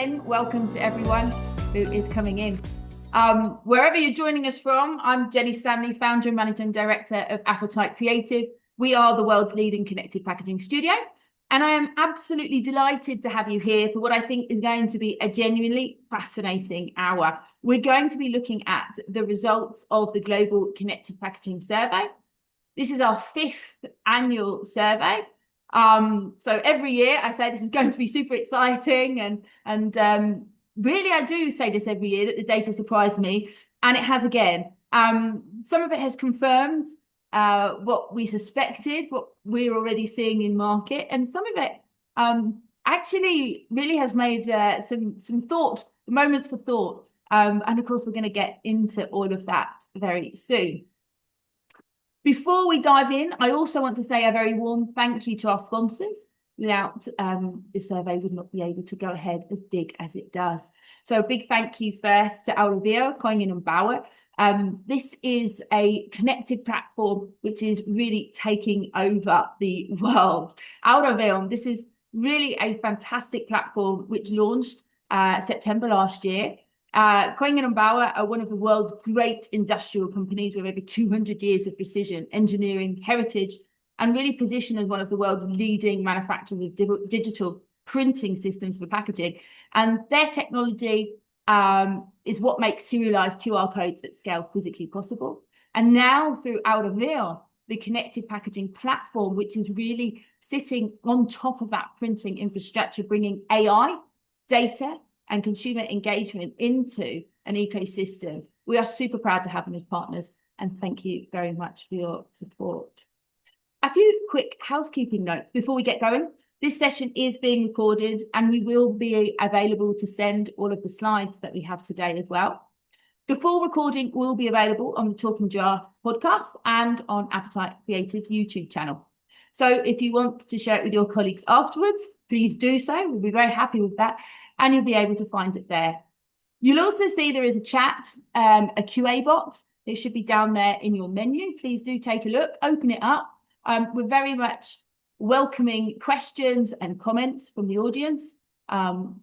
again, welcome to everyone who is coming in. Wherever you're joining us from, I'm Jenny Stanley, founder and managing director of Appetite Creative. We are the world's leading connected packaging studio, and I am absolutely delighted to have you here for what I think is going to be a genuinely fascinating hour. We're going to be looking at the results of the Global Connected Packaging Survey. This is our 5th annual survey. So every year I say this is going to be super exciting, and really I do say this every year that the data surprised me, and it has again. Some of it has confirmed what we suspected, what we're already seeing in market, and some of it actually really has made some moments for thought. And of course, we're going to get into all of that very soon. Before we dive in, I also want to say a very warm thank you to our sponsors. Without the survey would not be able to go ahead as big as it does. So a big thank you first to unveil, Koingen & Bauer. This is a connected platform which is really taking over the world. unveil, this is really a fantastic platform which launched September last year. Koingen & Bauer are one of the world's great industrial companies with over 200 years of precision engineering heritage, and really positioned as one of the world's leading manufacturers of digital printing systems for packaging. And their technology is what makes serialized QR codes at scale physically possible. And now through unveil, the connected packaging platform, which is really sitting on top of that printing infrastructure, bringing AI, data, and consumer engagement into an ecosystem. We are super proud to have them as partners, and thank you very much for your support. A few quick housekeeping notes before we get going. This session is being recorded, and we will be available to send all of the slides that we have today as well. The full recording will be available on the Talking Jar podcast and on Appetite Creative YouTube channel. So if you want to share it with your colleagues afterwards, please do so. We'll be very happy with that, and you'll be able to find it there. You'll also see there is a chat, a QA box. It should be down there in your menu. Please do take a look, open it up. We're very much welcoming questions and comments from the audience.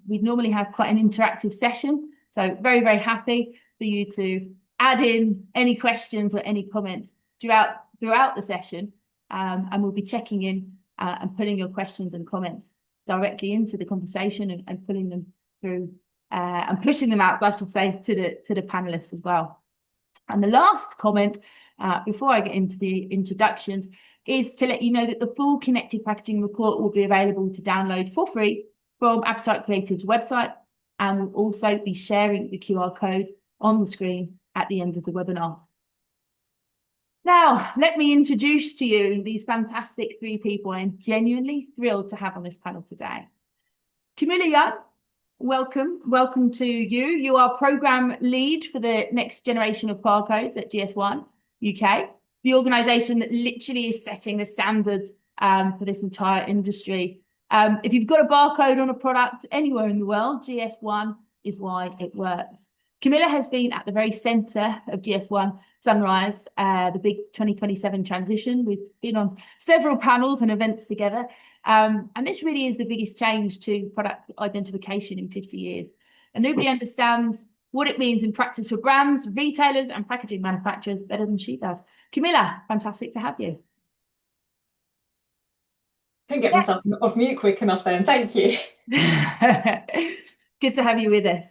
We normally have quite an interactive session, so very, very happy for you to add in any questions or any comments throughout the session, and we'll be checking in and putting your questions and comments directly into the conversation and pulling them through and pushing them out, I should say, to the panelists as well. And the last comment before I get into the introductions is to let you know that the full connected packaging report will be available to download for free from Appetite Creative's website, and we'll also be sharing the QR code on the screen at the end of the webinar. Now, let me introduce to you these fantastic 3 people I'm genuinely thrilled to have on this panel today. Camilla Young, welcome to you. You are program lead for the next generation of barcodes at GS1 UK, the organisation that literally is setting the standards for this entire industry. If you've got a barcode on a product anywhere in the world, GS1 is why it works. Camilla has been at the very centre of GS1 Sunrise, the big 2027 transition. We've been on several panels and events together. And this really is the biggest change to product identification in 50 years. And nobody understands what it means in practice for brands, retailers, and packaging manufacturers better than she does. Camilla, fantastic to have you. Couldn't get myself off mute quick enough then. Thank you. Good to have you with us.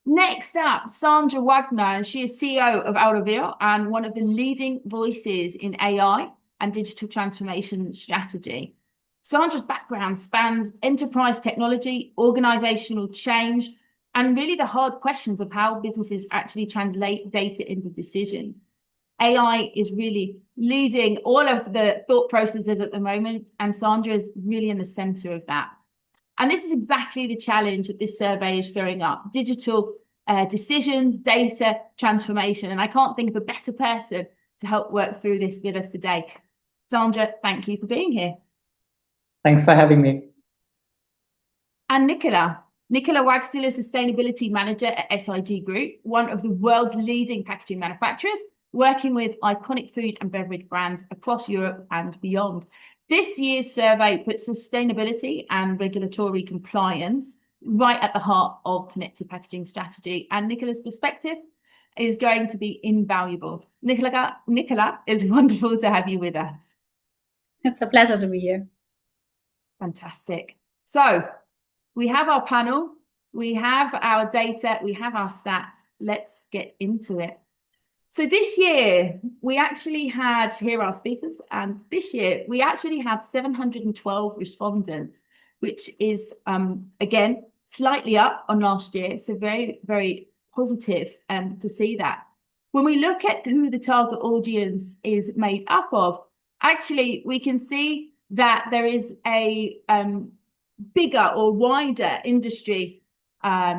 Next up, Sandra Wagner. She is CEO of unveil and one of the leading voices in AI and digital transformation strategy. Sandra's background spans enterprise technology, organizational change, and really the hard questions of how businesses actually translate data into decision. AI is really leading all of the thought processes at the moment, and Sandra is really in the center of that. And this is exactly the challenge that this survey is throwing up: digital decisions, data transformation. And I can't think of a better person to help work through this with us today. Sandra, thank you for being here. Thanks for having me. And Nicola Wagstiller, Sustainability Manager at SIG Group, one of the world's leading packaging manufacturers, working with iconic food and beverage brands across Europe and beyond. This year's survey puts sustainability and regulatory compliance right at the heart of connected packaging strategy. And Nicola's perspective is going to be invaluable. Nicola, it's wonderful to have you with us. It's a pleasure to be here. Fantastic. So we have our panel, we have our data, we have our stats. Let's get into it. So this year, we actually had, here are our speakers, and this year we actually had 712 respondents, which is, again, slightly up on last year. So very, very positive to see that. When we look at who the target audience is made up of, actually, we can see that there is a bigger or wider industry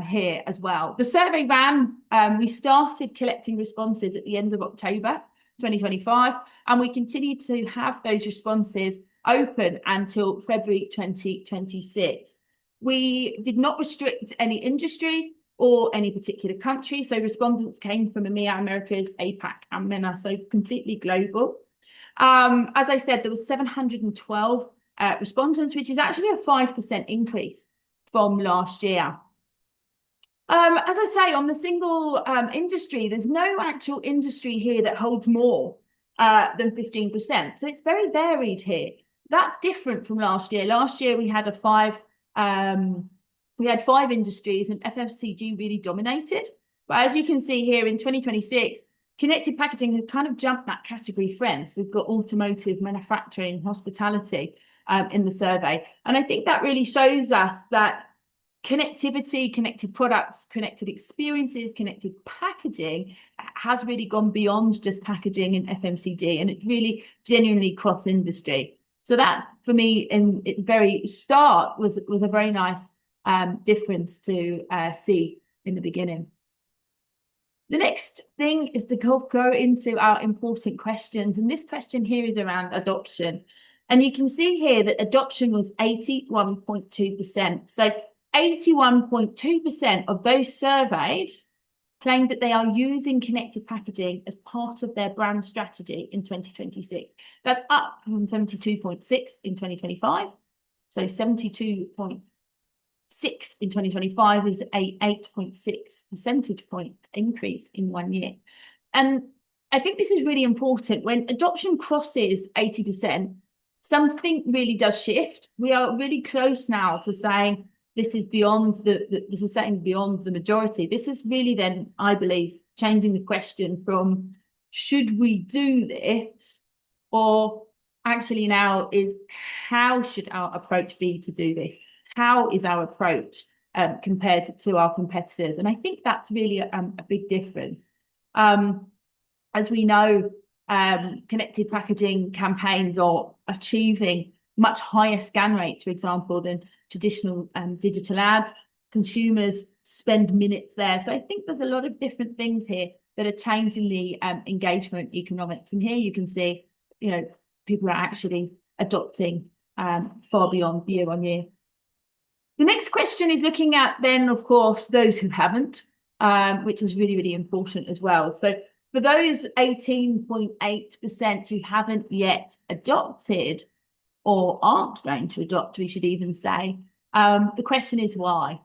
here as well. The survey ran, we started collecting responses at the end of October 2025, and we continue to have those responses open until February 2026. We did not restrict any industry or any particular country, so respondents came from EMEA, Americas, APAC, and MENA, so completely global. As I said, there was 712 respondents, which is actually a 5% increase from last year. As I say, on the single industry, there's no actual industry here that holds more than 15%. So it's very varied here. That's different from last year. Last year we had five industries, and FMCG really dominated. But as you can see here in 2026, connected packaging has kind of jumped that category friends. We've got automotive, manufacturing, hospitality in the survey. And I think that really shows us that connectivity, connected products, connected experiences, connected packaging has really gone beyond just packaging and FMCG, and it's really genuinely cross-industry. So that, for me, in its very start, was a very nice difference to see in the beginning. The next thing is to go into our important questions, and this question here is around adoption. And you can see here that adoption was 81.2%. So 81.2% of those surveyed claimed that they are using connected packaging as part of their brand strategy in 2026. That's up from 72.6 in 2025. So 72.6 in 2025 is a 8.6 percentage point increase in 1 year. And I think this is really important. When adoption crosses 80%, something really does shift. We are really close now to saying this is beyond this is setting beyond the majority. This is really then, I believe, changing the question from should we do this, or actually now is how should our approach be to do this? How is our approach compared to our competitors? And I think that's really a big difference. As we know, connected packaging campaigns are achieving much higher scan rates, for example, than traditional digital ads. Consumers spend minutes there. So I think there's a lot of different things here that are changing the engagement economics. And here you can see, people are actually adopting far beyond year on year. The next question is looking at then, of course, those who haven't, which is really, really important as well. So for those 18.8% who haven't yet adopted or aren't going to adopt, we should even say, the question is why?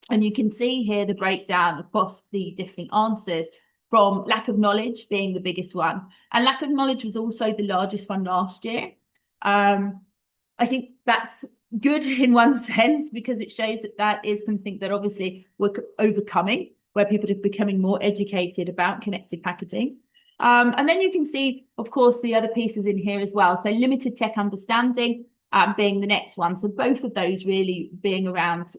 And you can see here the breakdown across the different answers, from lack of knowledge being the biggest one. And lack of knowledge was also the largest one last year. I think that's good in one sense, because it shows that that is something that obviously we're overcoming, where people are becoming more educated about connected packaging. And then you can see, of course, the other pieces in here as well. So limited tech understanding being the next one. So both of those really being around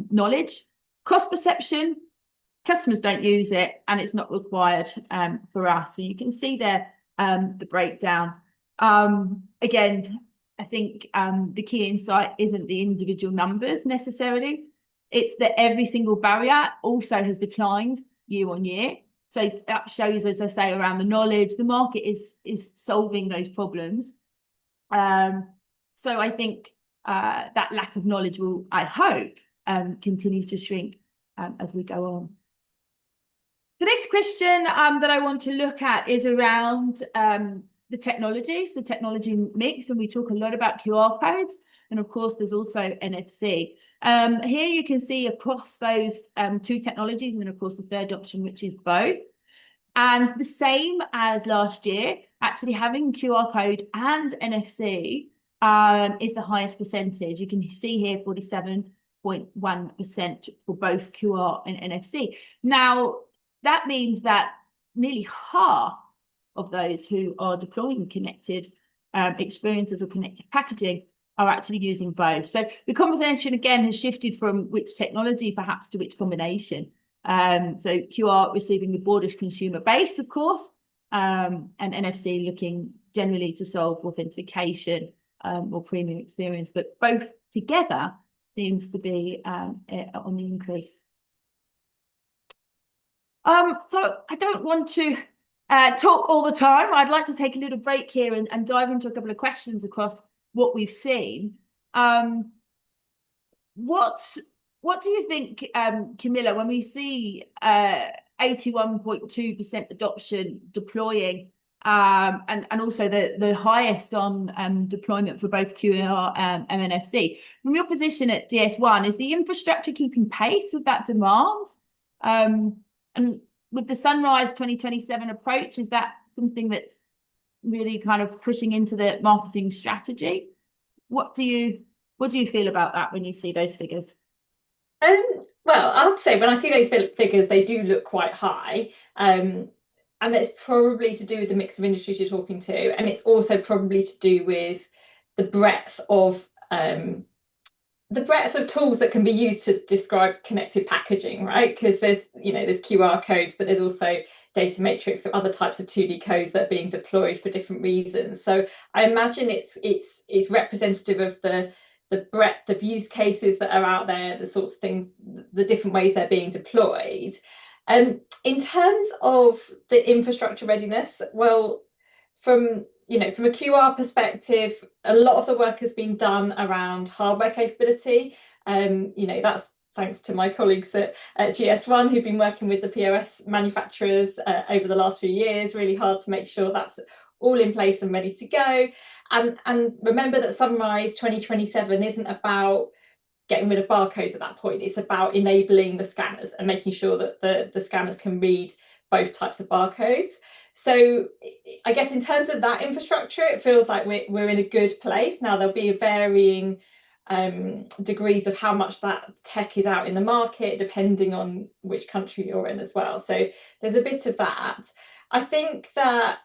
knowledge. Cost perception, customers don't use it and it's not required for us. So you can see there the breakdown. Again, I think the key insight isn't the individual numbers necessarily. It's that every single barrier also has declined year on year. So that shows, as I say, around the knowledge, the market is solving those problems. So I think that lack of knowledge will, I hope, continue to shrink as we go on. The next question that I want to look at is around the technologies, the technology mix, and we talk a lot about QR codes. And of course, there's also NFC. Here you can see across those two technologies, and of course the third option, which is both. And the same as last year, actually having QR code and NFC is the highest percentage. You can see here 47.1% for both QR and NFC. Now, that means that nearly half of those who are deploying connected experiences or connected packaging are actually using both. So the conversation again has shifted from which technology perhaps to which combination. So QR receiving the broadest consumer base, of course, and NFC looking generally to solve authentication or premium experience, but both together seems to be on the increase. So I don't want to talk all the time. I'd like to take a little break here and dive into a couple of questions across what we've seen. What do you think, Camilla, when we see 81.2% adoption deploying and also the highest on deployment for both QR and NFC? From your position at GS1, is the infrastructure keeping pace with that demand? And with the Sunrise 2027 approach, is that something that's really kind of pushing into the marketing strategy? What do you feel about that when you see those figures? Well, I have to say, when I see those figures, they do look quite high. And that's probably to do with the mix of industries you're talking to. And it's also probably to do with the breadth of tools that can be used to describe connected packaging, right? Because there's QR codes, but there's also data matrix or other types of 2D codes that are being deployed for different reasons. So I imagine it's representative of the breadth of use cases that are out there, the sorts of things, the different ways they're being deployed. In terms of the infrastructure readiness, well, from a QR perspective, a lot of the work has been done around hardware capability. That's thanks to my colleagues at GS1 who've been working with the POS manufacturers over the last few years, really hard to make sure that's all in place and ready to go. And remember that Sunrise 2027 isn't about getting rid of barcodes at that point. It's about enabling the scanners and making sure that the scanners can read both types of barcodes. So I guess in terms of that infrastructure, it feels like we're in a good place. Now, there'll be varying degrees of how much that tech is out in the market, depending on which country you're in as well. So there's a bit of that. I think that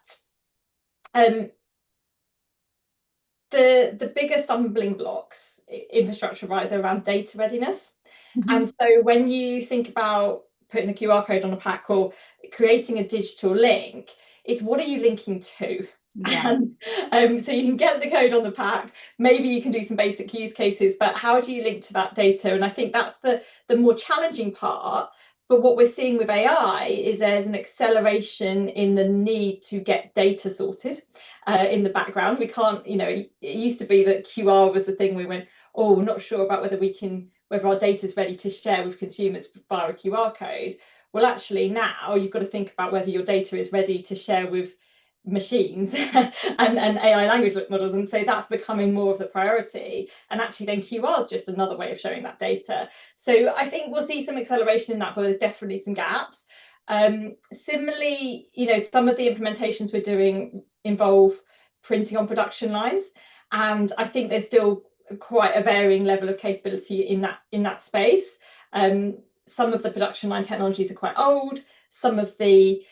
the biggest stumbling blocks infrastructure-wise are around data readiness. Mm-hmm. And so when you think about putting a QR code on a pack or creating a digital link, it's what are you linking to? Yeah. And so you can get the code on the pack, maybe you can do some basic use cases, but how do you link to that data? And I think that's the more challenging part. But what we're seeing with AI is there's an acceleration in the need to get data sorted in the background. We can't, it used to be that QR was the thing we went, oh, we're not sure about whether our data is ready to share with consumers via a QR code. Well, actually now you've got to think about whether your data is ready to share with machines and AI language models, and so that's becoming more of the priority, and actually then QR is just another way of showing that data. So I think we'll see some acceleration in that, but there's definitely some gaps. Similarly, some of the implementations we're doing involve printing on production lines, and I think there's still quite a varying level of capability in that space. Some of the production line technologies are quite old. Some of the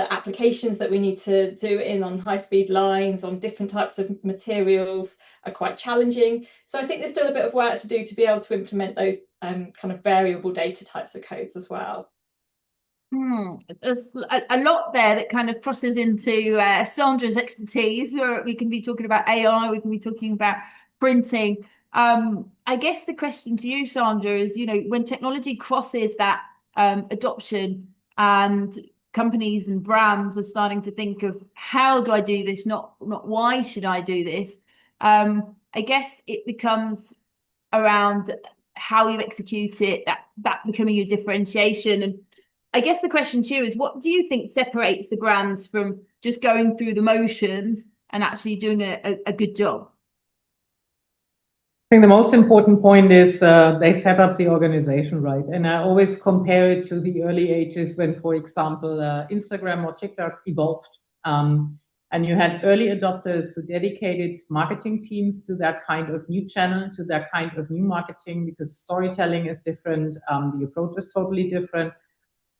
applications that we need to do on high-speed lines on different types of materials are quite challenging. So I think there's still a bit of work to do to be able to implement those kind of variable data types of codes as well. There's a lot there that kind of crosses into Sandra's expertise, or we can be talking about AI, we can be talking about printing. I guess the question to you, Sandra, is, when technology crosses that adoption and companies and brands are starting to think of how do I do this, not why should I do this, I guess it becomes around how you execute it, that becoming your differentiation. And I guess the question to you is, what do you think separates the brands from just going through the motions and actually doing a good job? I think the most important point is they set up the organization right. And I always compare it to the early ages when, for example, Instagram or TikTok evolved. And you had early adopters who dedicated marketing teams to that kind of new channel, to that kind of new marketing, because storytelling is different. The approach is totally different.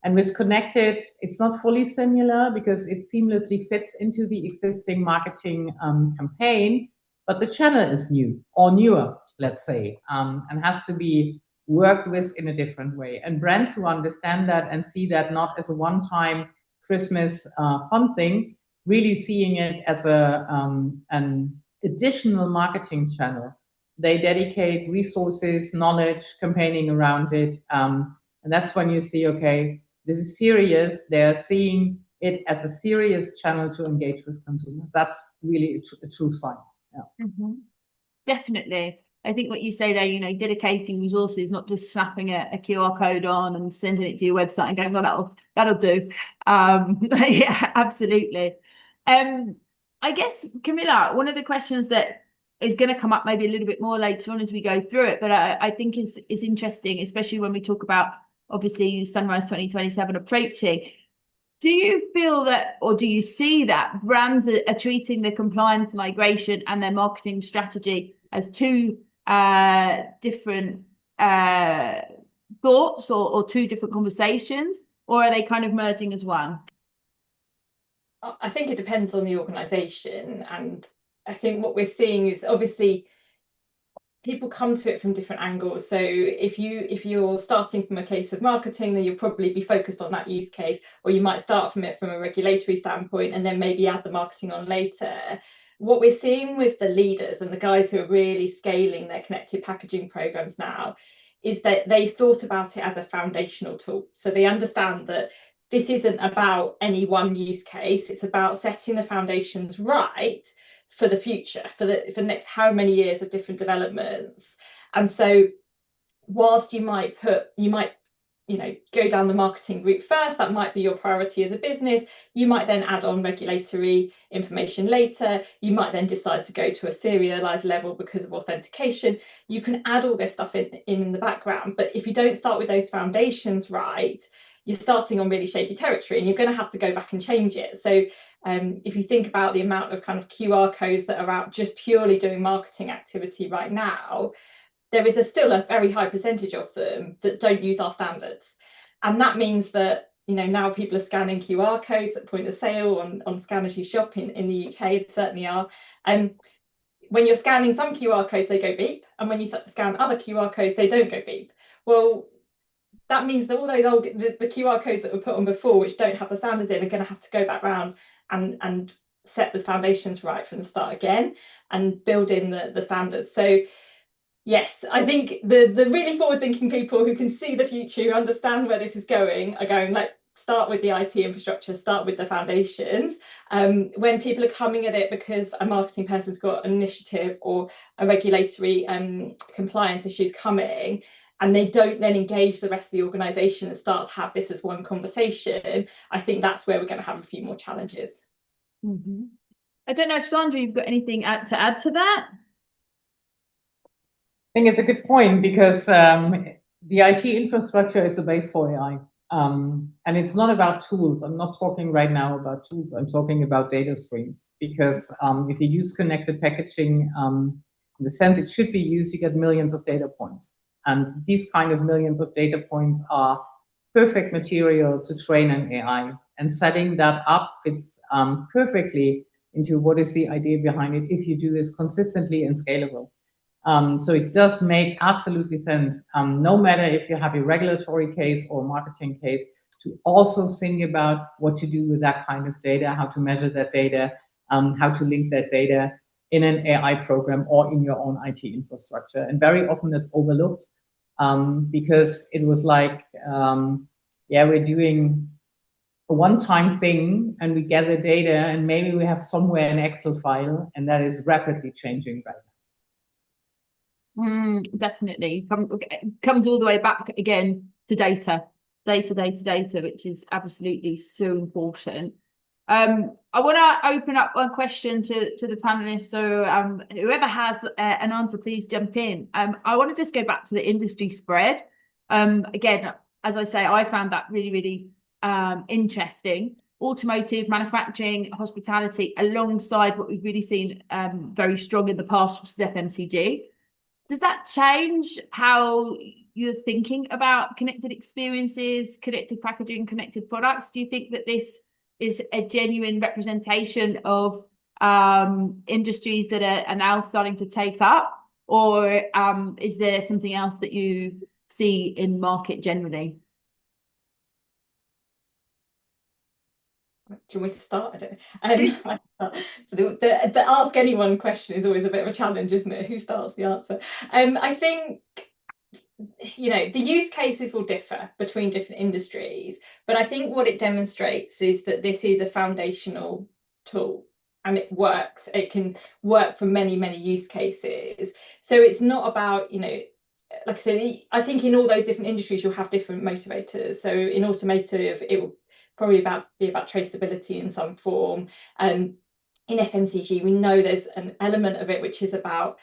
And with Connected, it's not fully similar because it seamlessly fits into the existing marketing campaign, but the channel is new or newer, let's say, and has to be worked with in a different way. And brands who understand that and see that not as a one-time Christmas fun thing, really seeing it as an additional marketing channel. They dedicate resources, knowledge, campaigning around it. And that's when you see, okay, this is serious. They're seeing it as a serious channel to engage with consumers. That's really a true sign. Yeah. Definitely. I think what you say there, dedicating resources, not just snapping a QR code on and sending it to your website and going, well, that'll do. Yeah, absolutely. I guess, Camilla, one of the questions that is going to come up maybe a little bit more later on as we go through it, but I think is interesting, especially when we talk about obviously Sunrise 2027 approaching. Do you feel that, or do you see that brands are treating the compliance migration and their marketing strategy as two different thoughts or two different conversations, or are they kind of merging as one? I think it depends on the organisation, and I think what we're seeing is obviously people come to it from different angles. So if you're starting from a case of marketing, then you'll probably be focused on that use case, or you might start from it from a regulatory standpoint and then maybe add the marketing on later. What we're seeing with the leaders and the guys who are really scaling their connected packaging programs now is that they've thought about it as a foundational tool. So they understand that this isn't about any one use case, it's about setting the foundations right for the future, for the next how many years of different developments. And so whilst you might go down the marketing route first, that might be your priority as a business, you might then add on regulatory information later, you might then decide to go to a serialized level because of authentication. You can add all this stuff in the background, but if you don't start with those foundations right, you're starting on really shaky territory and you're going to have to go back and change it. So if you think about the amount of kind of QR codes that are out just purely doing marketing activity right now, there is still a very high percentage of them that don't use our standards. And that means that now people are scanning QR codes at point of sale on Scan As You Shop in the UK, they certainly are. When you're scanning some QR codes, they go beep. And when you scan other QR codes, they don't go beep. Well, that means that all those the QR codes that were put on before, which don't have the standards in, are going to have to go back round and set the foundations right from the start again and build in the standards. So yes, I think the really forward-thinking people who can see the future, who understand where this is going, are going, like, start with the IT infrastructure, start with the foundations. When people are coming at it because a marketing person's got an initiative or a regulatory compliance issues coming, and they don't then engage the rest of the organisation and start to have this as one conversation, I think that's where we're going to have a few more challenges. I don't know if Sandra, you've got anything to add to that? I think it's a good point because the IT infrastructure is the base for AI. And it's not about tools. I'm not talking right now about tools. I'm talking about data streams because if you use connected packaging, in the sense it should be used, you get millions of data points. And these kind of millions of data points are perfect material to train an AI. And setting that up fits perfectly into what is the idea behind it if you do this consistently and scalable. So it does make absolutely sense, no matter if you have a regulatory case or marketing case, to also think about what to do with that kind of data, how to measure that data, how to link that data in an AI program or in your own IT infrastructure. And very often that's overlooked because it was like, we're doing a one-time thing and we gather data and maybe we have somewhere an Excel file, and that is rapidly changing right now. Definitely comes all the way back again to data, which is absolutely so important. I want to open up one question to the panelists. So whoever has an answer, please jump in. I want to just go back to the industry spread. Again, as I say, I found that really, really interesting. Automotive, manufacturing, hospitality, alongside what we've really seen very strong in the past, which is FMCG. Does that change how you're thinking about connected experiences, connected packaging, connected products? Do you think that this is a genuine representation of industries that are now starting to take up, or is there something else that you see in market generally? Do you want me to start? I don't know. The ask anyone question is always a bit of a challenge, isn't it? Who starts the answer? I think, you know, the use cases will differ between different industries, but I think what it demonstrates is that this is a foundational tool and it works. It can work for many, many use cases. So it's not about, you know, like I said, I think in all those different industries, you'll have different motivators. So in automotive, it will probably be about traceability in some form. In FMCG, we know there's an element of it which is about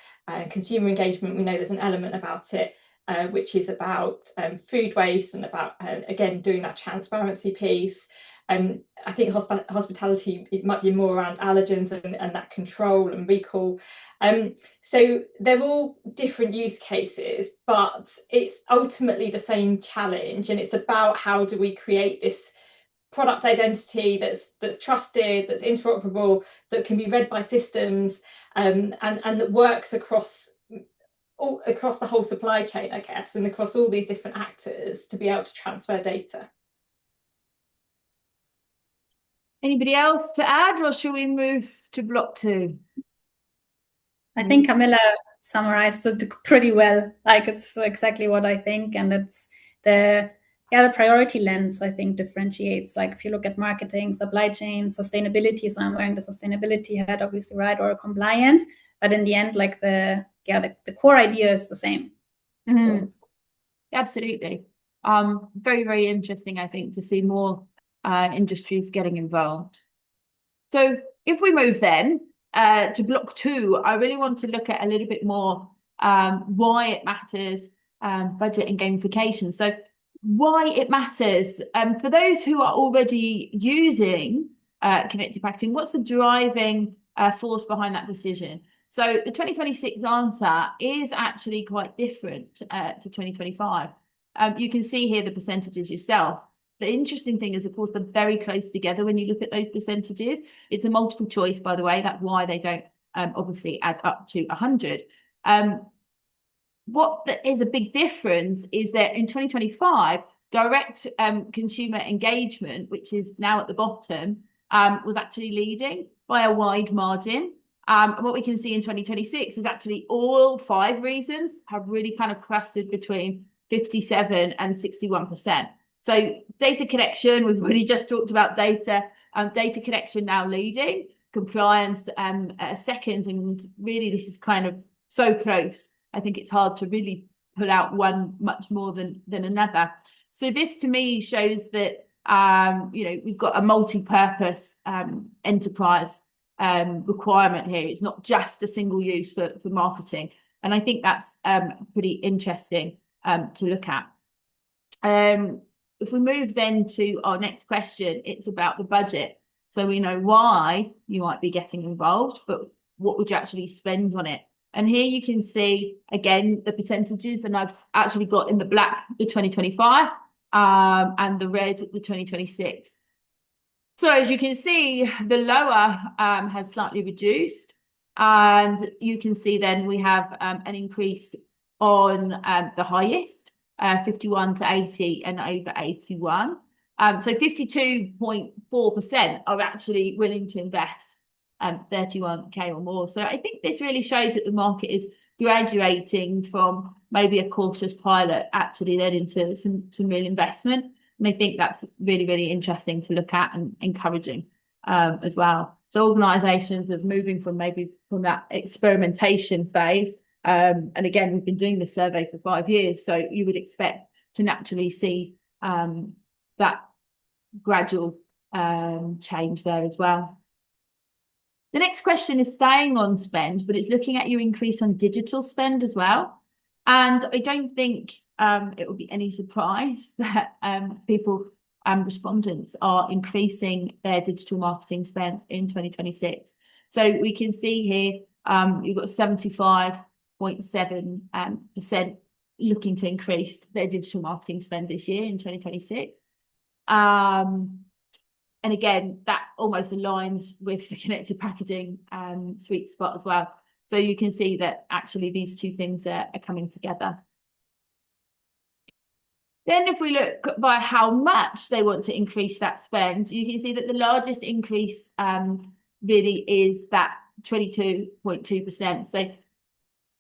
consumer engagement. We know there's an element about it which is about food waste and about, again, doing that transparency piece. I think hospitality, it might be more around allergens and that control and recall. So they're all different use cases, but it's ultimately the same challenge. And it's about how do we create this product identity that's trusted, that's interoperable, that can be read by systems, and that works across the whole supply chain, I guess, and across all these different actors to be able to transfer data. Anybody else to add, or should we move to block 2? I think Camilla summarized it pretty well. Like, it's exactly what I think, and it's the priority lens, I think, differentiates. Like, if you look at marketing, supply chain, sustainability, so I'm wearing the sustainability hat, obviously, right, or compliance, but in the end, like the core idea is the same. So. Absolutely. Very, very interesting, I think, to see more industries getting involved. So if we move then to block 2, I really want to look at a little bit more why it matters, budget and gamification. So why it matters. For those who are already using connected packaging, what's the driving force behind that decision? So the 2026 answer is actually quite different to 2025. You can see here the percentages yourself. The interesting thing is, of course, they're very close together when you look at those percentages. It's a multiple choice, by the way. That's why they don't obviously add up to 100. What is a big difference is that in 2025, direct consumer engagement, which is now at the bottom, was actually leading by a wide margin. And what we can see in 2026 is actually all 5 reasons have really kind of clustered between 57 and 61%. So data connection, we've really just talked about data. Data connection now leading, compliance second, and really this is kind of so close. I think it's hard to really pull out one much more than another. So this to me shows that you know, we've got a multi-purpose enterprise requirement here. It's not just a single use for marketing, and I think that's pretty interesting to look at. If we move then to our next question, it's about the budget. So we know why you might be getting involved, but what would you actually spend on it? And here you can see, again, the percentages, and I've actually got in the black the 2025 and the red the 2026. So as you can see, the lower has slightly reduced, and you can see then we have an increase on the highest, 51 to 80 and over 81. So 52.4% are actually willing to invest 31k or more. So I think this really shows that the market is graduating from maybe a cautious pilot actually then into some real investment. And I think that's really, really interesting to look at and encouraging as well. So organisations are moving from that experimentation phase. And again, we've been doing this survey for 5 years, so you would expect to naturally see that gradual change there as well. The next question is staying on spend, but it's looking at your increase on digital spend as well. And I don't think it will be any surprise that people and respondents are increasing their digital marketing spend in 2026. So we can see here you've got 75.7% looking to increase their digital marketing spend this year in 2026. And again, that almost aligns with the connected packaging sweet spot as well. So you can see that actually these two things are coming together. Then if we look by how much they want to increase that spend, you can see that the largest increase really is that 22.2%. So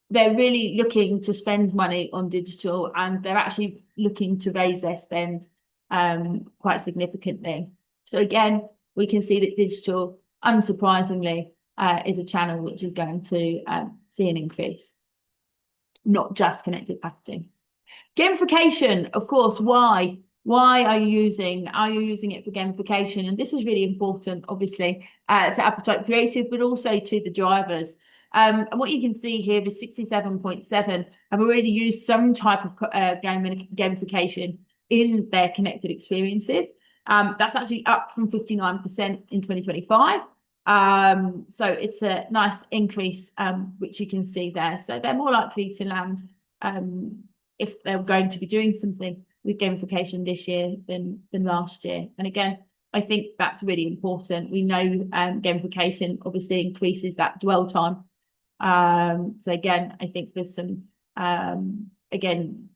they're really looking to spend money on digital, and they're actually looking to raise their spend quite significantly. So again, we can see that digital, unsurprisingly, is a channel which is going to see an increase, not just connected packaging. Gamification, of course, why? Why are you using it for gamification? And this is really important, obviously, to Appetite Creative, but also to the drivers. And what you can see here is 67.7 have already used some type of gamification in their connected experiences. That's actually up from 59% in 2025. So it's a nice increase, which you can see there. So they're more likely to land if they're going to be doing something with gamification this year than last year. And again, I think that's really important. We know gamification obviously increases that dwell time. So again, I think there's some again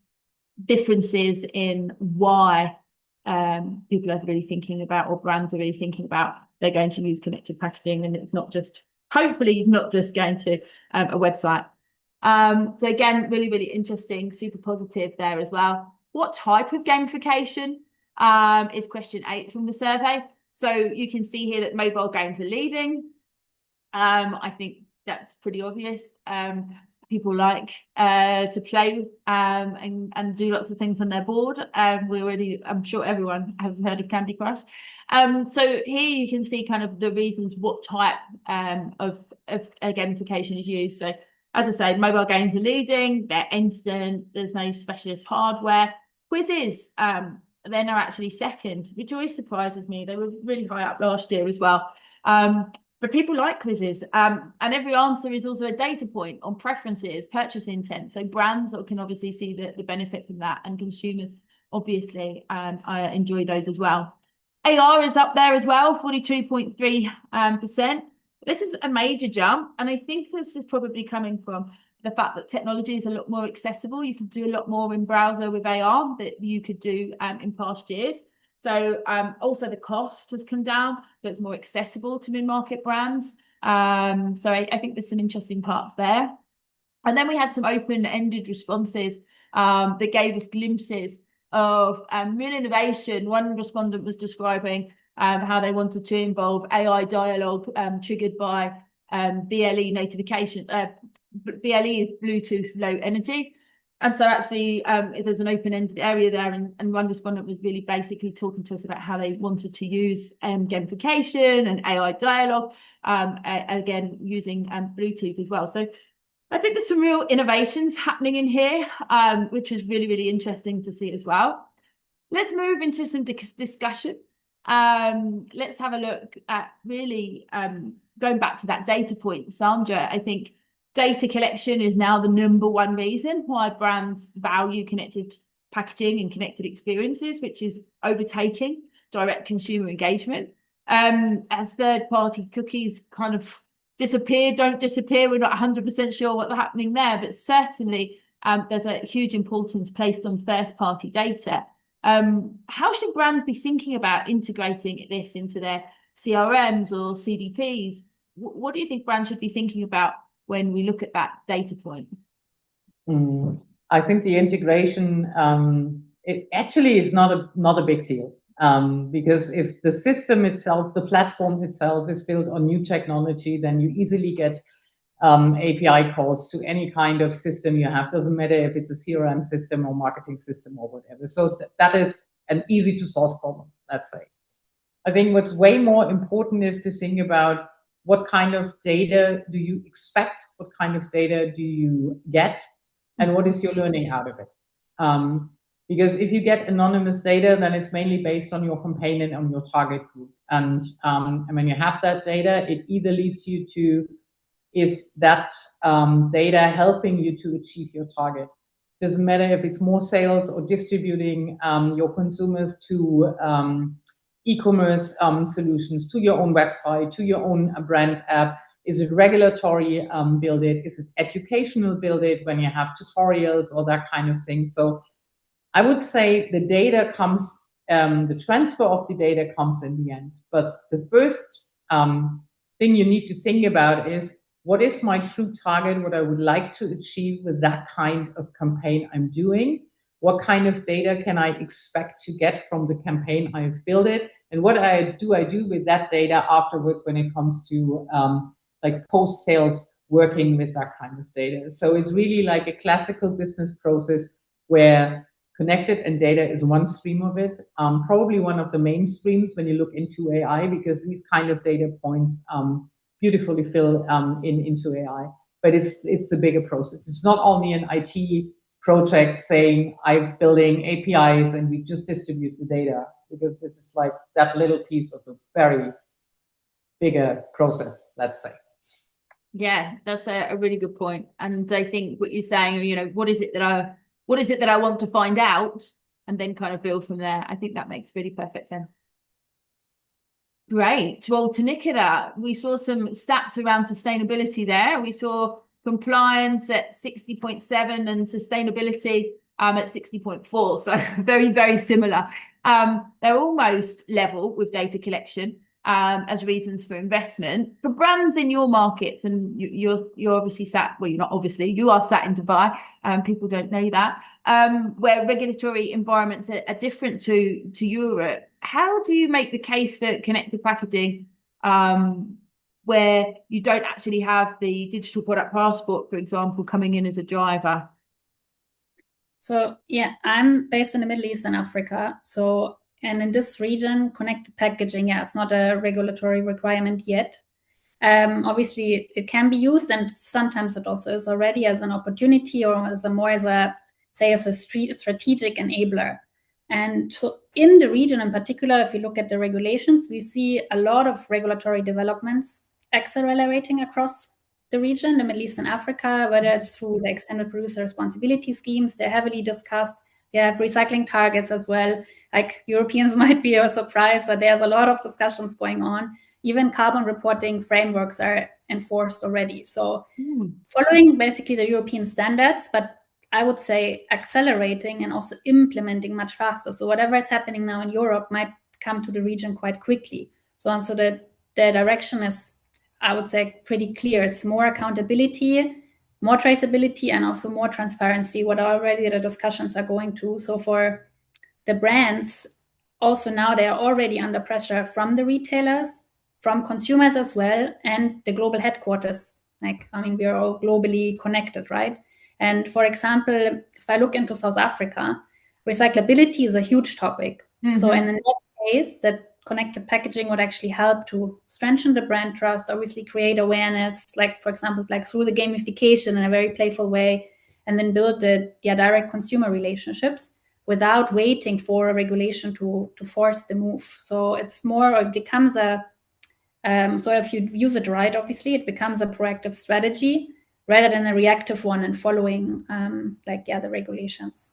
differences in why people are really thinking about, or brands are really thinking about, they're going to use connected packaging, and it's not just, hopefully not just going to a website. So again, really, really interesting, super positive there as well. What type of gamification is question 8 from the survey. So you can see here that mobile games are leading. I think that's pretty obvious. People like to play and do lots of things on their board. I'm sure everyone has heard of Candy Crush. So here you can see kind of the reasons what type of gamification is used. So as I say, mobile games are leading, they're instant, there's no specialist hardware. Quizzes, they're now actually second, which always surprises me. They were really high up last year as well. But people like quizzes, and every answer is also a data point on preferences, purchase intent. So brands can obviously see the benefit from that, and consumers obviously enjoy those as well. AR is up there as well, 42.3%. This is a major jump, and I think this is probably coming from the fact that technology is a lot more accessible. You can do a lot more in browser with AR that you could do in past years. So also the cost has come down, so it's more accessible to mid-market brands. So I think there's some interesting parts there. And then we had some open-ended responses that gave us glimpses of real innovation. One respondent was describing how they wanted to involve AI dialogue triggered by BLE notification. BLE is Bluetooth Low Energy. And so actually there's an open-ended area there, and one respondent was really basically talking to us about how they wanted to use gamification and AI dialogue, again, using Bluetooth as well. So I think there's some real innovations happening in here, which is really, really interesting to see as well. Let's move into some discussion. Let's have a look at really going back to that data point, Sandra. I think data collection is now the #1 reason why brands value connected packaging and connected experiences, which is overtaking direct consumer engagement. As third-party cookies kind of don't disappear, we're not 100% sure what's happening there, but certainly there's a huge importance placed on first-party data. How should brands be thinking about integrating this into their CRMs or CDPs? What do you think brands should be thinking about when we look at that data point? I think the integration, it actually is not a big deal, because if the system itself, the platform itself is built on new technology, then you easily get API calls to any kind of system you have. Doesn't matter if it's a CRM system or marketing system or whatever. So that is an easy to solve problem, let's say. I think what's way more important is to think about what kind of data do you expect, what kind of data do you get, and what is your learning out of it. Because if you get anonymous data, then it's mainly based on your campaign and on your target group. And when you have that data, it either leads you to, is that data helping you to achieve your target? Doesn't matter if it's more sales or distributing your consumers to e-commerce solutions, to your own website, to your own brand app. Is it regulatory build it? Is it educational build it when you have tutorials or that kind of thing? So I would say the data comes, the transfer of the data comes in the end. But the first thing you need to think about is, what is my true target, what I would like to achieve with that kind of campaign I'm doing? What kind of data can I expect to get from the campaign I've built it? And what I do with that data afterwards when it comes to like post-sales working with that kind of data. So it's really like a classical business process where connected and data is one stream of it, probably one of the main streams when you look into AI, because these kind of data points beautifully fill into AI. But it's a bigger process. It's not only an IT project saying I'm building APIs and we just distribute the data, because this is like that little piece of a very bigger process, let's say. Yeah, that's a really good point. And I think what you're saying, you know, what is it that I want to find out, and then kind of build from there. I think that makes really perfect sense. Great. Well, to Nicola, we saw some stats around sustainability there. We saw compliance at 60.7 and sustainability at 60.4. So very, very similar. They're almost level with data collection as reasons for investment. For brands in your markets, and you're obviously sat, well, you're not obviously, you are sat in Dubai, people don't know that, where regulatory environments are different to Europe. How do you make the case for connected packaging where you don't actually have the digital product passport, for example, coming in as a driver? So yeah, I'm based in the Middle East and Africa. So, and in this region, connected packaging, yeah, it's not a regulatory requirement yet. Obviously, it can be used, and sometimes it also is already as an opportunity or as a strategic enabler. And so in the region in particular, if you look at the regulations, we see a lot of regulatory developments accelerating across the region, the Middle East and Africa, whether it's through the extended producer responsibility schemes, they're heavily discussed. We have recycling targets as well. Like Europeans might be a surprise, but there's a lot of discussions going on. Even carbon reporting frameworks are enforced already. So following basically the European standards, but I would say accelerating and also implementing much faster. So whatever is happening now in Europe might come to the region quite quickly. So the direction is, I would say, pretty clear. It's more accountability, more traceability, and also more transparency, what already the discussions are going to. So for the brands, also now they are already under pressure from the retailers, from consumers as well, and the global headquarters. Like, I mean, we are all globally connected, right? And for example, if I look into South Africa, recyclability is a huge topic. So in that case, that connected packaging would actually help to strengthen the brand trust, obviously create awareness, like, for example, like through the gamification in a very playful way, and then build the direct consumer relationships without waiting for a regulation to force the move. So it's more, it becomes so if you use it right, obviously, it becomes a proactive strategy rather than a reactive one and following the regulations.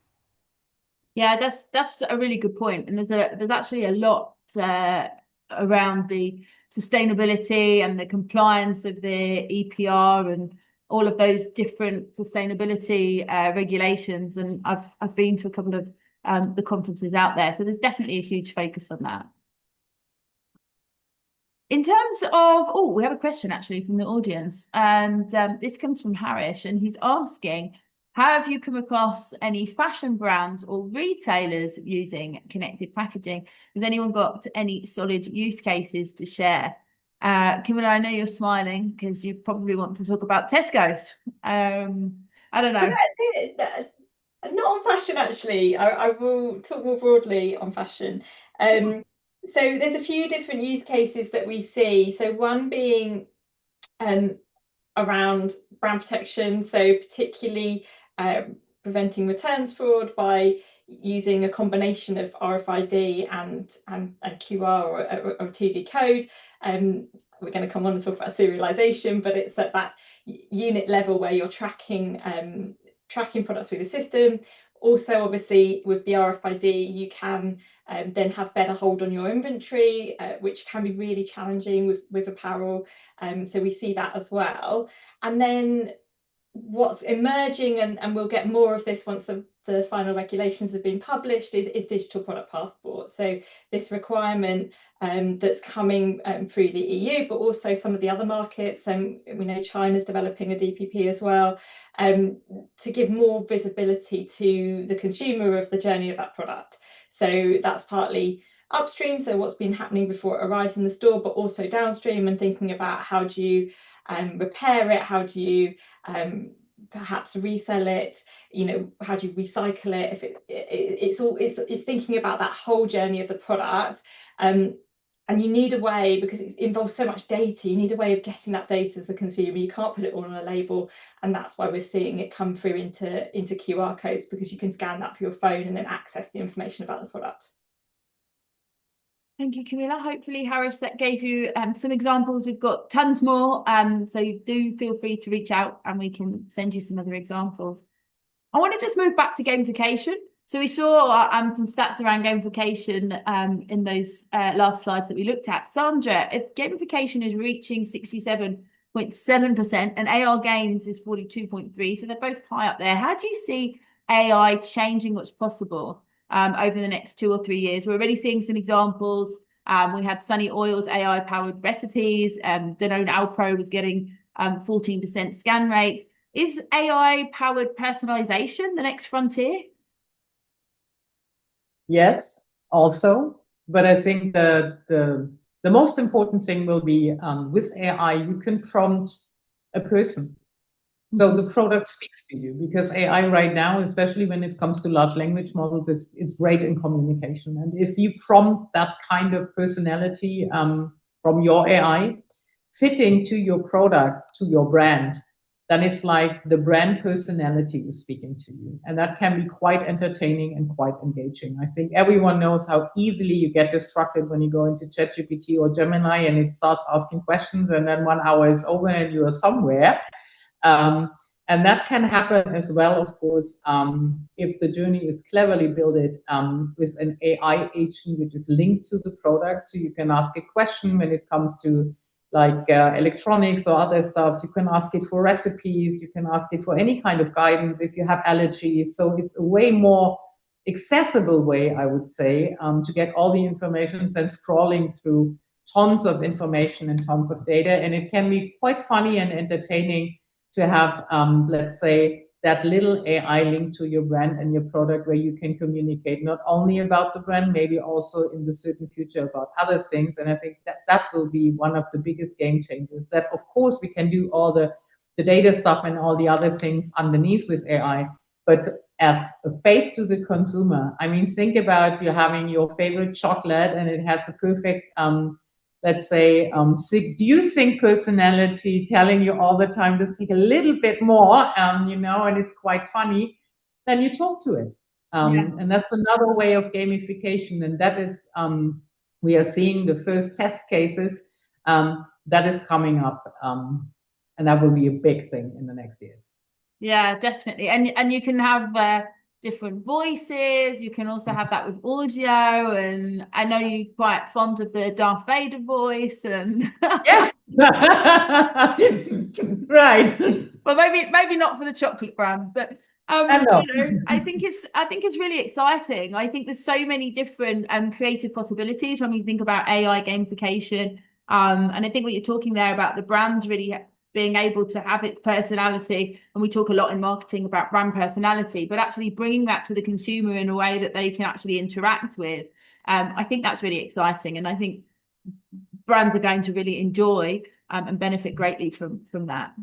Yeah, that's a really good point. And there's actually a lot around the sustainability and the compliance of the EPR and all of those different sustainability regulations. And I've been to a couple of the conferences out there. So there's definitely a huge focus on that. In terms of, we have a question actually from the audience, and this comes from Harish, and he's asking, have you come across any fashion brands or retailers using connected packaging? Has anyone got any solid use cases to share? Camilla, I know you're smiling because you probably want to talk about Tesco's. I don't know. Not on fashion, actually. I will talk more broadly on fashion. So there's a few different use cases that we see. So one being around brand protection, so particularly preventing returns fraud by using a combination of RFID and QR or 2D code. We're going to come on and talk about serialization, but it's at that unit level where you're tracking products through the system. Also, obviously, with the RFID, you can then have better hold on your inventory, which can be really challenging with apparel. So we see that as well. And then what's emerging, and we'll get more of this once the final regulations have been published, is digital product passport. So this requirement that's coming through the EU, but also some of the other markets, and we know China's developing a DPP as well, to give more visibility to the consumer of the journey of that product. So that's partly upstream, so what's been happening before it arrives in the store, but also downstream and thinking about how do you repair it, how do you perhaps resell it, how do you recycle it? If it's thinking about that whole journey of the product, and you need a way, because it involves so much data, you need a way of getting that data as a consumer. You can't put it all on a label, and that's why we're seeing it come through into QR codes, because you can scan that for your phone and then access the information about the product. Thank you, Camilla. Hopefully, Harris, that gave you some examples. We've got tons more, so do feel free to reach out and we can send you some other examples. I want to just move back to gamification. So we saw some stats around gamification in those last slides that we looked at. Sandra, if gamification is reaching 67.7% and AR games is 42.3%, so they're both high up there. How do you see AI changing what's possible over the next 2 or 3 years? We're already seeing some examples. We had Sunny Oil's AI-powered recipes. Danone Alpro was getting 14% scan rates. Is AI-powered personalization the next frontier? Yes, also. But I think the most important thing will be with AI, you can prompt a person. So the product speaks to you, because AI right now, especially when it comes to large language models, it's great in communication. And if you prompt that kind of personality from your AI fitting to your product, to your brand, then it's like the brand personality is speaking to you. And that can be quite entertaining and quite engaging. I think everyone knows how easily you get distracted when you go into ChatGPT or Gemini and it starts asking questions, and then 1 hour is over and you are somewhere. And that can happen as well, of course, if the journey is cleverly built with an AI agent which is linked to the product. So you can ask a question when it comes to like electronics or other stuff. You can ask it for recipes. You can ask it for any kind of guidance if you have allergies. So it's a way more accessible way, I would say, to get all the information than scrolling through tons of information and tons of data. And it can be quite funny and entertaining to have, let's say, that little AI link to your brand and your product, where you can communicate not only about the brand, maybe also in the certain future about other things. And I think that will be one of the biggest game changers. That, of course, we can do all the data stuff and all the other things underneath with AI, but as a face to the consumer, I mean, think about you having your favorite chocolate and it has the perfect, let's say, do you think personality telling you all the time to seek a little bit more, and it's quite funny, then you talk to it. And that's another way of gamification. And that is, we are seeing the first test cases that is coming up. And that will be a big thing in the next years. Yeah, definitely. And you can have different voices. You can also have that with audio. And I know you're quite fond of the Darth Vader voice. And yes, right. Well, maybe not for the chocolate brand, but I think it's really exciting. I think there's so many different creative possibilities when we think about AI gamification. And I think what you're talking there about the brand really being able to have its personality, and we talk a lot in marketing about brand personality, but actually bringing that to the consumer in a way that they can actually interact with. I think that's really exciting, and I think brands are going to really enjoy and benefit greatly from that.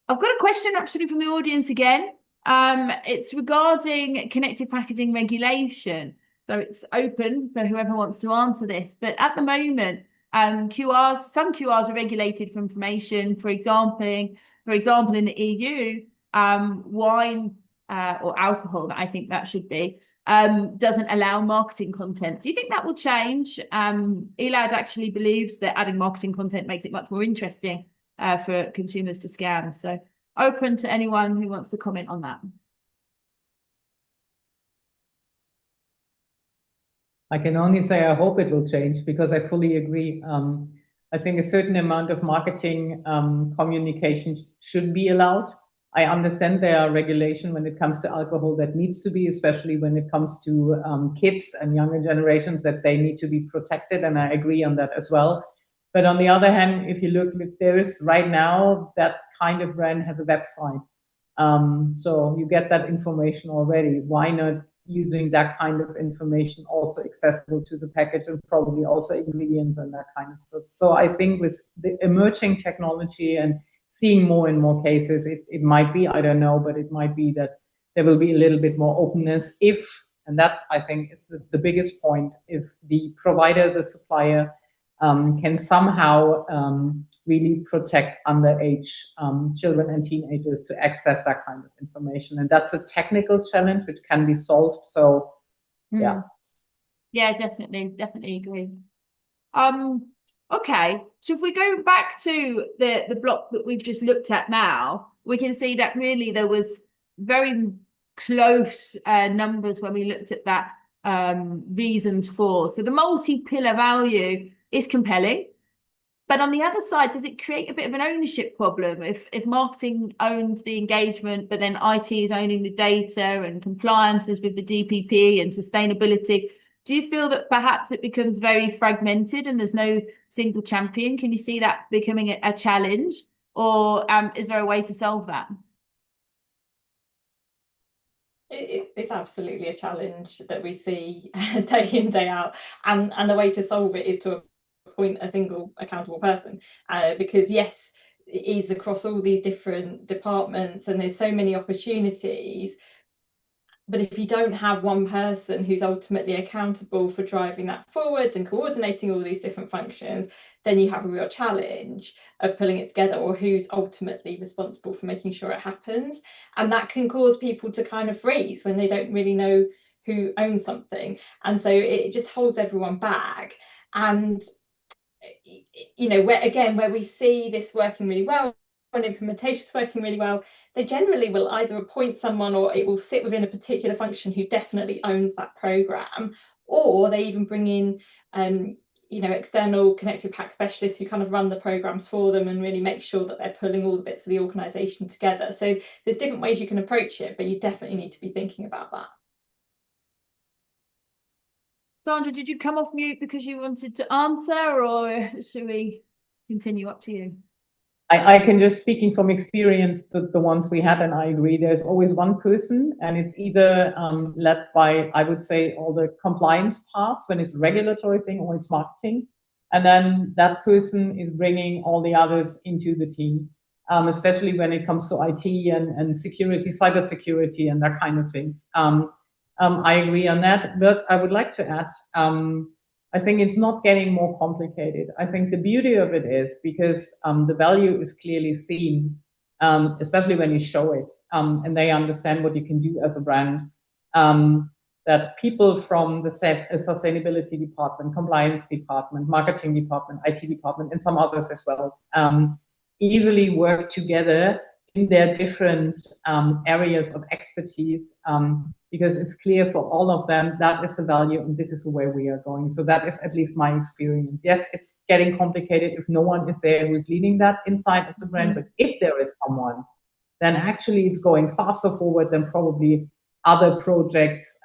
I've got a question actually from the audience again. It's regarding connected packaging regulation. So it's open for whoever wants to answer this. But at the moment, QRs, some QRs are regulated for information. For example, in the EU, wine or alcohol, I think that should be, doesn't allow marketing content. Do you think that will change? Elad actually believes that adding marketing content makes it much more interesting for consumers to scan. So open to anyone who wants to comment on that. I can only say I hope it will change, because I fully agree. I think a certain amount of marketing communication should be allowed. I understand there are regulation when it comes to alcohol that needs to be, especially when it comes to kids and younger generations, that they need to be protected, and I agree on that as well. But on the other hand, if you look, there is right now that kind of brand has a website. So you get that information already. Why not using that kind of information also accessible to the package, and probably also ingredients and that kind of stuff? So I think with the emerging technology and seeing more and more cases, it might be, I don't know, but it might be that there will be a little bit more openness if, and that I think is the biggest point, if the provider, the supplier, can somehow really protect underage children and teenagers to access that kind of information. And that's a technical challenge which can be solved. So, yeah. Yeah, definitely agree. Okay, so if we go back to the block that we've just looked at now, we can see that really there was very close numbers when we looked at that reasons for. So the multi-pillar value is compelling. But on the other side, does it create a bit of an ownership problem if marketing owns the engagement, but then IT is owning the data and compliance is with the DPP and sustainability? Do you feel that perhaps it becomes very fragmented and there's no single champion? Can you see that becoming a challenge, or is there a way to solve that? It's absolutely a challenge that we see day in, day out, and the way to solve it is to appoint a single accountable person, because yes, it is across all these different departments and there's so many opportunities, but if you don't have one person who's ultimately accountable for driving that forward and coordinating all these different functions, then you have a real challenge of pulling it together, or who's ultimately responsible for making sure it happens. And that can cause people to kind of freeze when they don't really know who owns something. And so it just holds everyone back. And, you know, where we see this working really well, when implementation is working really well, they generally will either appoint someone, or it will sit within a particular function who definitely owns that program, or they even bring in external connected pack specialists who kind of run the programs for them and really make sure that they're pulling all the bits of the organization together. So there's different ways you can approach it, but you definitely need to be thinking about that. Sandra, did you come off mute because you wanted to answer, or should we continue? Up to you. I can just, speaking from experience, the ones we had, and I agree, there's always one person, and it's either led by, I would say, all the compliance parts when it's regulatory thing, or it's marketing. And then that person is bringing all the others into the team, especially when it comes to IT and security, cybersecurity, and that kind of things. I agree on that, but I would like to add, I think it's not getting more complicated. I think the beauty of it is because the value is clearly seen, especially when you show it, and they understand what you can do as a brand. That people from the sustainability department, compliance department, marketing department, IT department, and some others as well, easily work together in their different areas of expertise, because it's clear for all of them that is the value and this is the way we are going. So that is at least my experience. Yes, it's getting complicated if no one is there who's leading that inside of the brand, but if there is someone, then actually it's going faster forward than probably other projects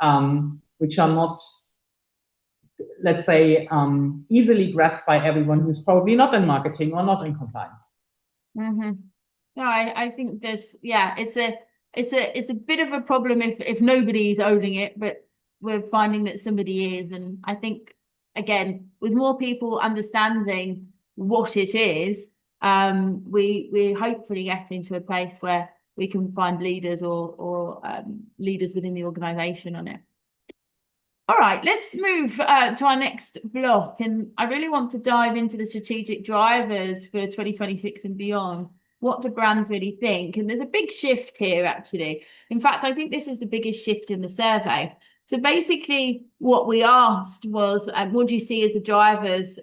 which are not, let's say, easily grasped by everyone who's probably not in marketing or not in compliance. Mm-hmm. No, I think there's, yeah, it's a bit of a problem if nobody's owning it, but we're finding that somebody is. And I think, again, with more people understanding what it is, we're hopefully getting to a place where we can find leaders or leaders within the organization on it. All right, let's move to our next block. And I really want to dive into the strategic drivers for 2026 and beyond. What do brands really think? And there's a big shift here, actually. In fact, I think this is the biggest shift in the survey. So basically, what we asked was, what do you see as the drivers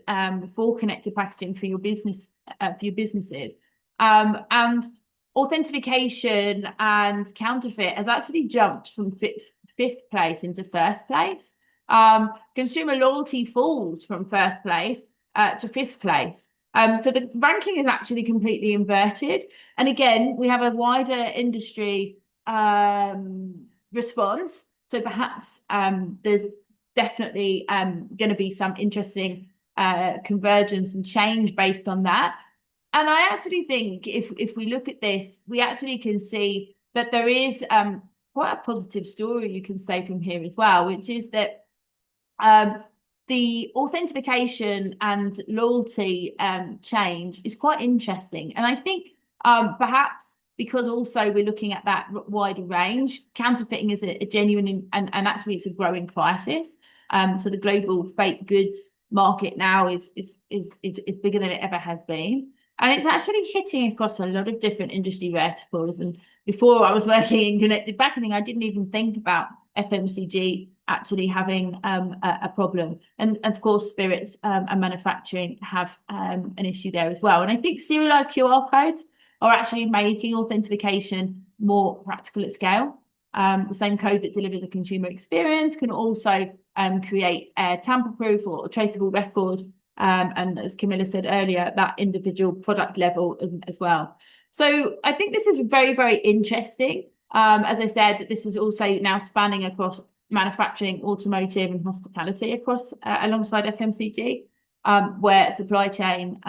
for connected packaging for your business, for your businesses? And authentication and counterfeit has actually jumped from fifth place into first place. Consumer loyalty falls from first place to fifth place. So the ranking is actually completely inverted. And again, we have a wider industry response. So perhaps there's definitely going to be some interesting convergence and change based on that. And I actually think if we look at this, we actually can see that there is quite a positive story you can say from here as well, which is that the authentication and loyalty change is quite interesting. And I think perhaps because also we're looking at that wider range, counterfeiting is a genuine and actually it's a growing crisis. So the global fake goods market now is bigger than it ever has been. And it's actually hitting across a lot of different industry verticals. And before I was working in connected packaging, I didn't even think about FMCG actually having a problem. And of course, spirits and manufacturing have an issue there as well. And I think serialized QR codes are actually making authentication more practical at scale. The same code that delivers the consumer experience can also create a tamper-proof or traceable record. And as Camilla said earlier, that individual product level as well. So I think this is very, very interesting. As I said, this is also now spanning across manufacturing, automotive, and hospitality across alongside FMCG, where supply chain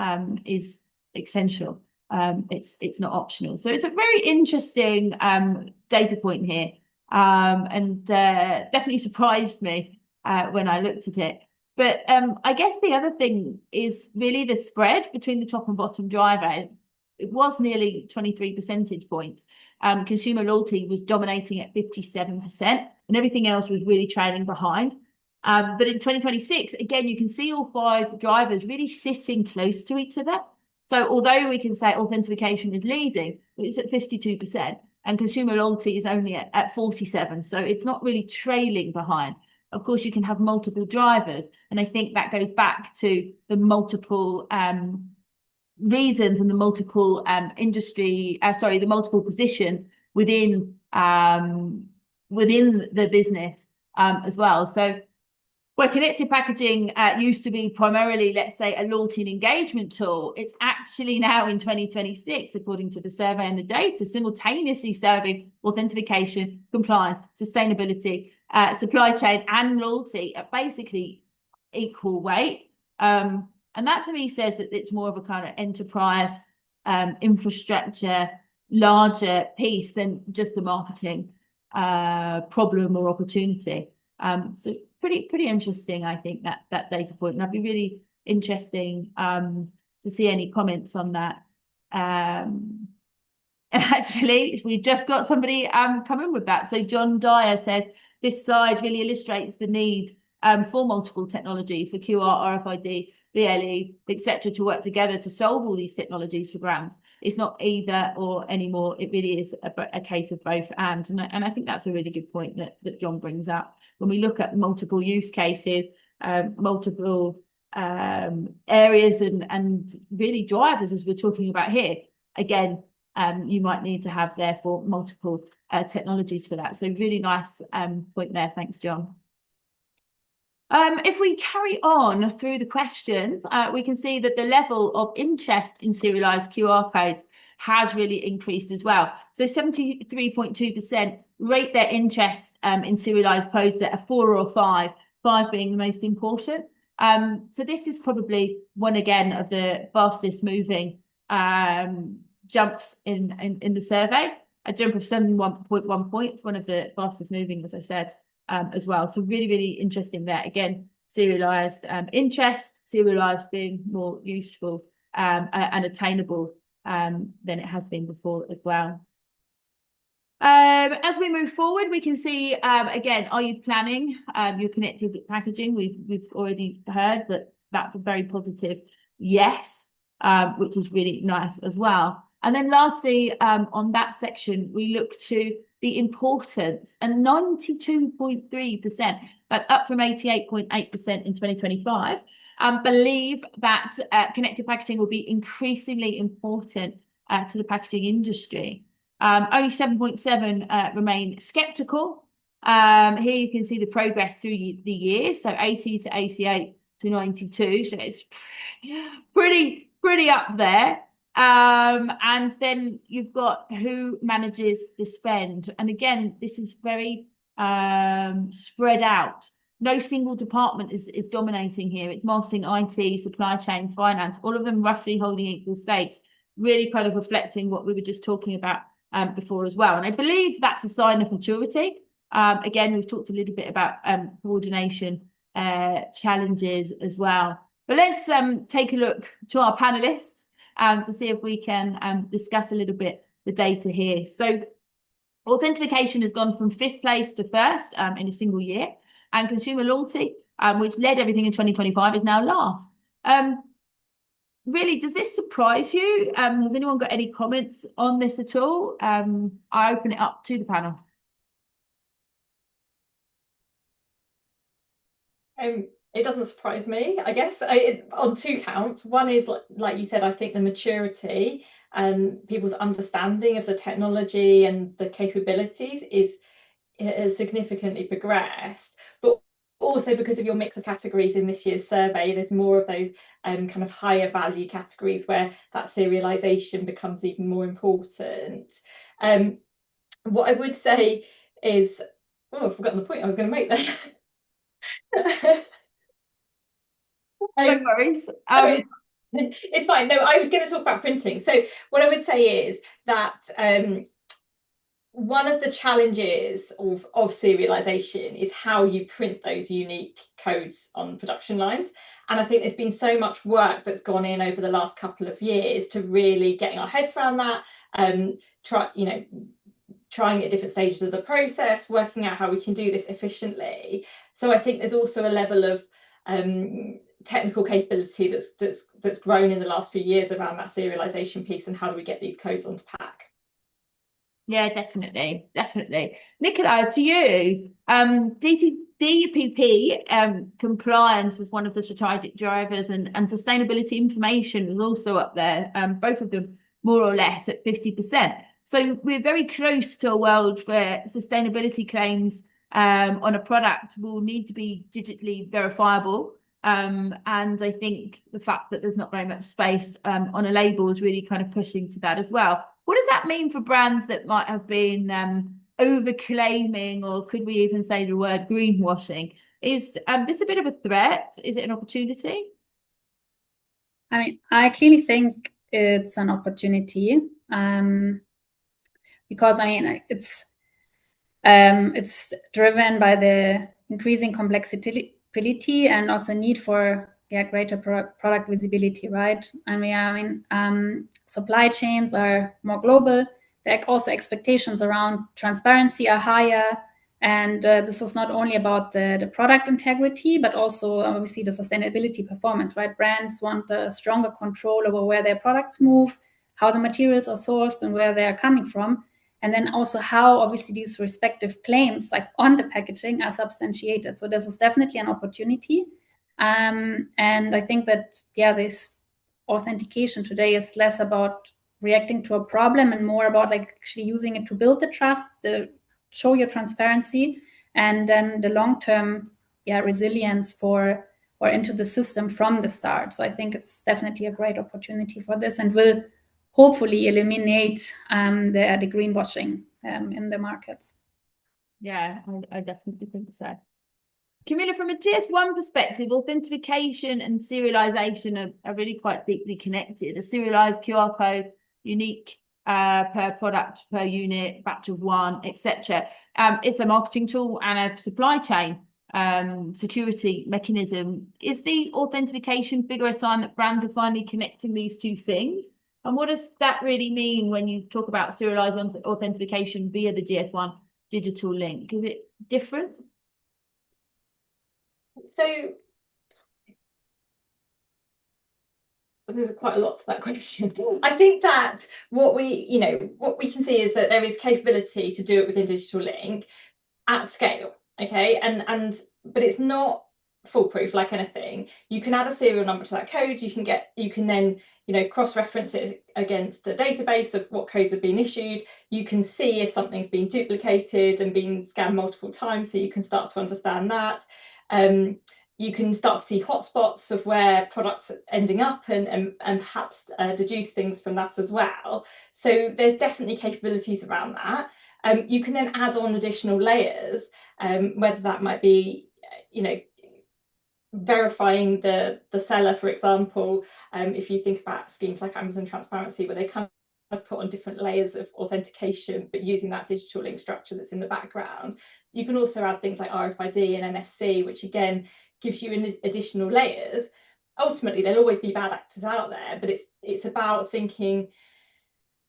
is essential. It's not optional. So it's a very interesting data point here, and definitely surprised me when I looked at it. But I guess the other thing is really the spread between the top and bottom driver. It was nearly 23 percentage points. Consumer loyalty was dominating at 57%, and everything else was really trailing behind. But in 2026, again, you can see all five drivers really sitting close to each other. So although we can say authentication is leading, it's at 52%, and consumer loyalty is only at 47%. So it's not really trailing behind. Of course, you can have multiple drivers, and I think that goes back to the multiple reasons and the multiple the multiple positions within the business as well. So where connected packaging used to be primarily, let's say, a loyalty and engagement tool, it's actually now in 2026, according to the survey and the data, simultaneously serving authentication, compliance, sustainability, supply chain and loyalty at basically equal weight. And that to me says that it's more of a kind of enterprise infrastructure, larger piece than just a marketing problem or opportunity. So pretty interesting, I think, that data point. And I'd be really interesting to see any comments on that. And actually, we've just got somebody coming with that. So John Dyer says, this slide really illustrates the need for multiple technology for QR, RFID, BLE, etc., to work together to solve all these technologies for brands. It's not either or anymore. It really is a case of both and I think that's a really good point that John brings up. When we look at multiple use cases, multiple areas and really drivers, as we're talking about here, again, you might need to have therefore multiple technologies for that. So really nice point there. Thanks, John. If we carry on through the questions, we can see that the level of interest in serialized QR codes has really increased as well. So 73.2% rate their interest in serialized codes at a 4 or 5, 5 being the most important. So this is probably one again of the fastest moving jumps in the survey. A jump of 71.1 points, one of the fastest moving, as I said, as well. So really, really interesting there. Again, serialized interest, serialized being more useful and attainable than it has been before as well. As we move forward, we can see again, are you planning your connected packaging? We've already heard that that's a very positive yes, which is really nice as well. And then lastly, on that section, we look to the importance, and 92.3%, that's up from 88.8% in 2025, believe that connected packaging will be increasingly important to the packaging industry. Only 7.7 remain skeptical. Here you can see the progress through the years, so 80 to 88 to 92, so it's pretty up there. And then you've got who manages the spend, and again, this is very spread out. No single department is dominating here. It's marketing, IT, supply chain, finance, all of them roughly holding equal stakes, really kind of reflecting what we were just talking about before as well. And I believe that's a sign of maturity. Again, we've talked a little bit about coordination challenges as well. But let's take a look to our panelists to see if we can discuss a little bit the data here. So authentication has gone from 5th place to 1st in a single year, and consumer loyalty, which led everything in 2025, is now last. Really, does this surprise you? Has anyone got any comments on this at all? I open it up to the panel. It doesn't surprise me, I guess, on 2 counts. One is, like you said, I think the maturity and people's understanding of the technology and the capabilities has significantly progressed. But also because of your mix of categories in this year's survey, there's more of those kind of higher value categories where that serialization becomes even more important. What I would say is, I've forgotten the point I was going to make there. No worries. It's fine. No, I was going to talk about printing. So what I would say is that one of the challenges of serialization is how you print those unique codes on production lines. And I think there's been so much work that's gone in over the last couple of years to really getting our heads around that, trying at different stages of the process, working out how we can do this efficiently. So I think there's also a level of technical capability that's grown in the last few years around that serialization piece and how do we get these codes onto pack. Yeah, definitely. Nicola, to you, DPP compliance was one of the strategic drivers, and sustainability information was also up there, both of them more or less at 50%. So we're very close to a world where sustainability claims on a product will need to be digitally verifiable. And I think the fact that there's not very much space on a label is really kind of pushing to that as well. What does that mean for brands that might have been over-claiming, or could we even say the word greenwashing? Is this a bit of a threat? Is it an opportunity? I mean, I clearly think it's an opportunity because, I mean, it's driven by the increasing complexity and also need for greater product visibility, right? I mean, supply chains are more global. There are also expectations around transparency are higher, and this is not only about the product integrity, but also obviously the sustainability performance, right? Brands want a stronger control over where their products move, how the materials are sourced, and where they are coming from. And then also how obviously these respective claims, like on the packaging, are substantiated. So this is definitely an opportunity. And I think that, this authentication today is less about reacting to a problem and more about actually using it to build the trust, show your transparency, and then the long-term resilience for or into the system from the start. So I think it's definitely a great opportunity for this, and will hopefully eliminate the greenwashing in the markets. Yeah, I definitely think so. Camilla, from a GS1 perspective, authentication and serialization are really quite deeply connected. A serialized QR code, unique per product, per unit, batch of one, etc. It's a marketing tool and a supply chain security mechanism. Is the authentication figure a sign that brands are finally connecting these two things? And what does that really mean when you talk about serialized authentication via the GS1 digital link? Is it different? So there's quite a lot to that question. I think that what we can see is that there is capability to do it within digital link at scale. Okay, but it's not foolproof like anything. You can add a serial number to that code. You can then cross-reference it against a database of what codes have been issued. You can see if something's been duplicated and been scanned multiple times, so you can start to understand that. You can start to see hotspots of where products are ending up and perhaps deduce things from that as well. So there's definitely capabilities around that. You can then add on additional layers, whether that might be, verifying the seller, for example. If you think about schemes like Amazon Transparency, where they kind of put on different layers of authentication, but using that digital link structure that's in the background. You can also add things like RFID and NFC, which again gives you additional layers. Ultimately, there'll always be bad actors out there, but it's about thinking,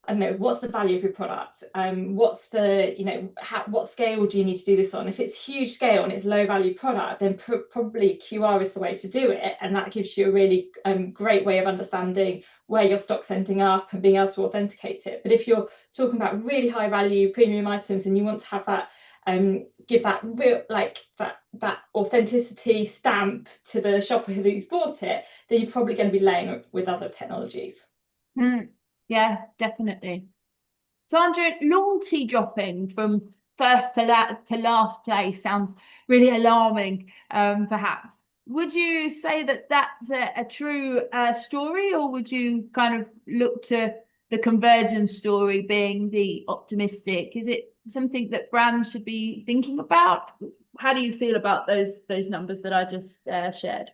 I don't know, what's the value of your product? What's the, what scale do you need to do this on? If it's huge scale and it's low value product, then probably QR is the way to do it. And that gives you a really great way of understanding where your stock's ending up and being able to authenticate it. But if you're talking about really high value premium items and you want to have that, give that real, like that authenticity stamp to the shopper who's bought it, then you're probably going to be laying it with other technologies. Yeah, definitely. Sandra, loyalty dropping from first to last place sounds really alarming, perhaps. Would you say that that's a true story, or would you kind of look to the convergence story being the optimistic? Is it something that brands should be thinking about? How do you feel about those numbers that I just shared?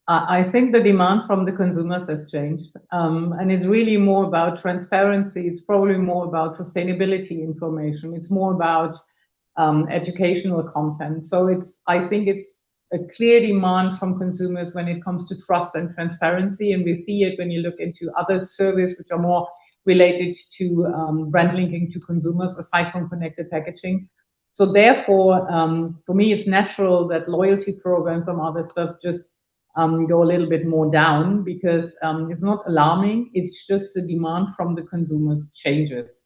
I think the demand from the consumers has changed, and it's really more about transparency. It's probably more about sustainability information. It's more about educational content. So I think it's a clear demand from consumers when it comes to trust and transparency, and we see it when you look into other surveys which are more related to brand linking to consumers aside from connected packaging. So therefore, for me, it's natural that loyalty programs and other stuff just go a little bit more down, because it's not alarming. It's just the demand from the consumers changes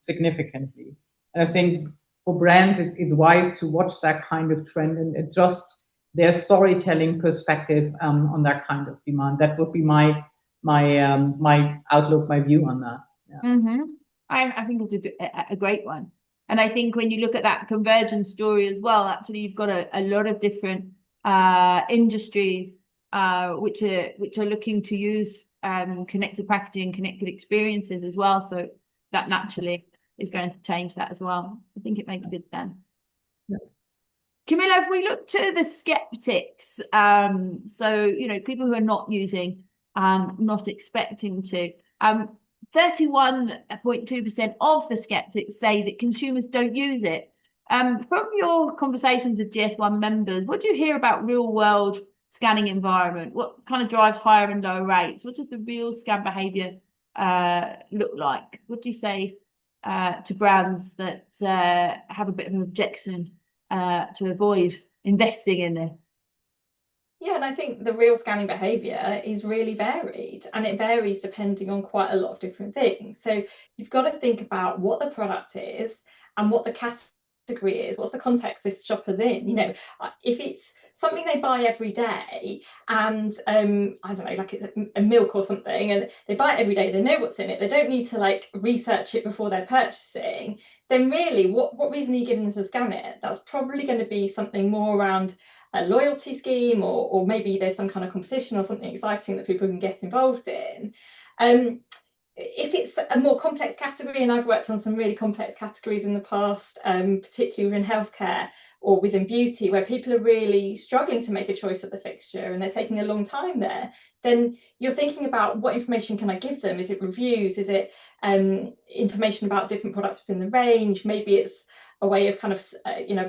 significantly. And I think for brands, it's wise to watch that kind of trend and adjust their storytelling perspective on that kind of demand. That would be my outlook, my view on that. Yeah. I think it's a great one. And I think when you look at that convergence story as well, actually you've got a lot of different industries which are looking to use connected packaging, connected experiences as well. So that naturally is going to change that as well. I think it makes good sense. Yeah. Camilla, if we look to the skeptics, so people who are not using and not expecting to, 31.2% of the skeptics say that consumers don't use it. From your conversations with GS1 members, what do you hear about real world scanning environment? What kind of drives higher and lower rates? What does the real scan behavior look like? What do you say to brands that have a bit of an objection to avoid investing in it? Yeah, and I think the real scanning behaviour is really varied, and it varies depending on quite a lot of different things. So you've got to think about what the product is and what the category is, what's the context this shopper's in. If it's something they buy every day and I don't know, like it's a milk or something, and they buy it every day, they know what's in it, they don't need to like research it before they're purchasing, then really what reason are you giving them to scan it? That's probably going to be something more around a loyalty scheme, or maybe there's some kind of competition or something exciting that people can get involved in. If it's a more complex category, and I've worked on some really complex categories in the past, particularly within healthcare or within beauty, where people are really struggling to make a choice of the fixture and they're taking a long time there, then you're thinking about what information can I give them? Is it reviews? Is it information about different products within the range? Maybe it's a way of kind of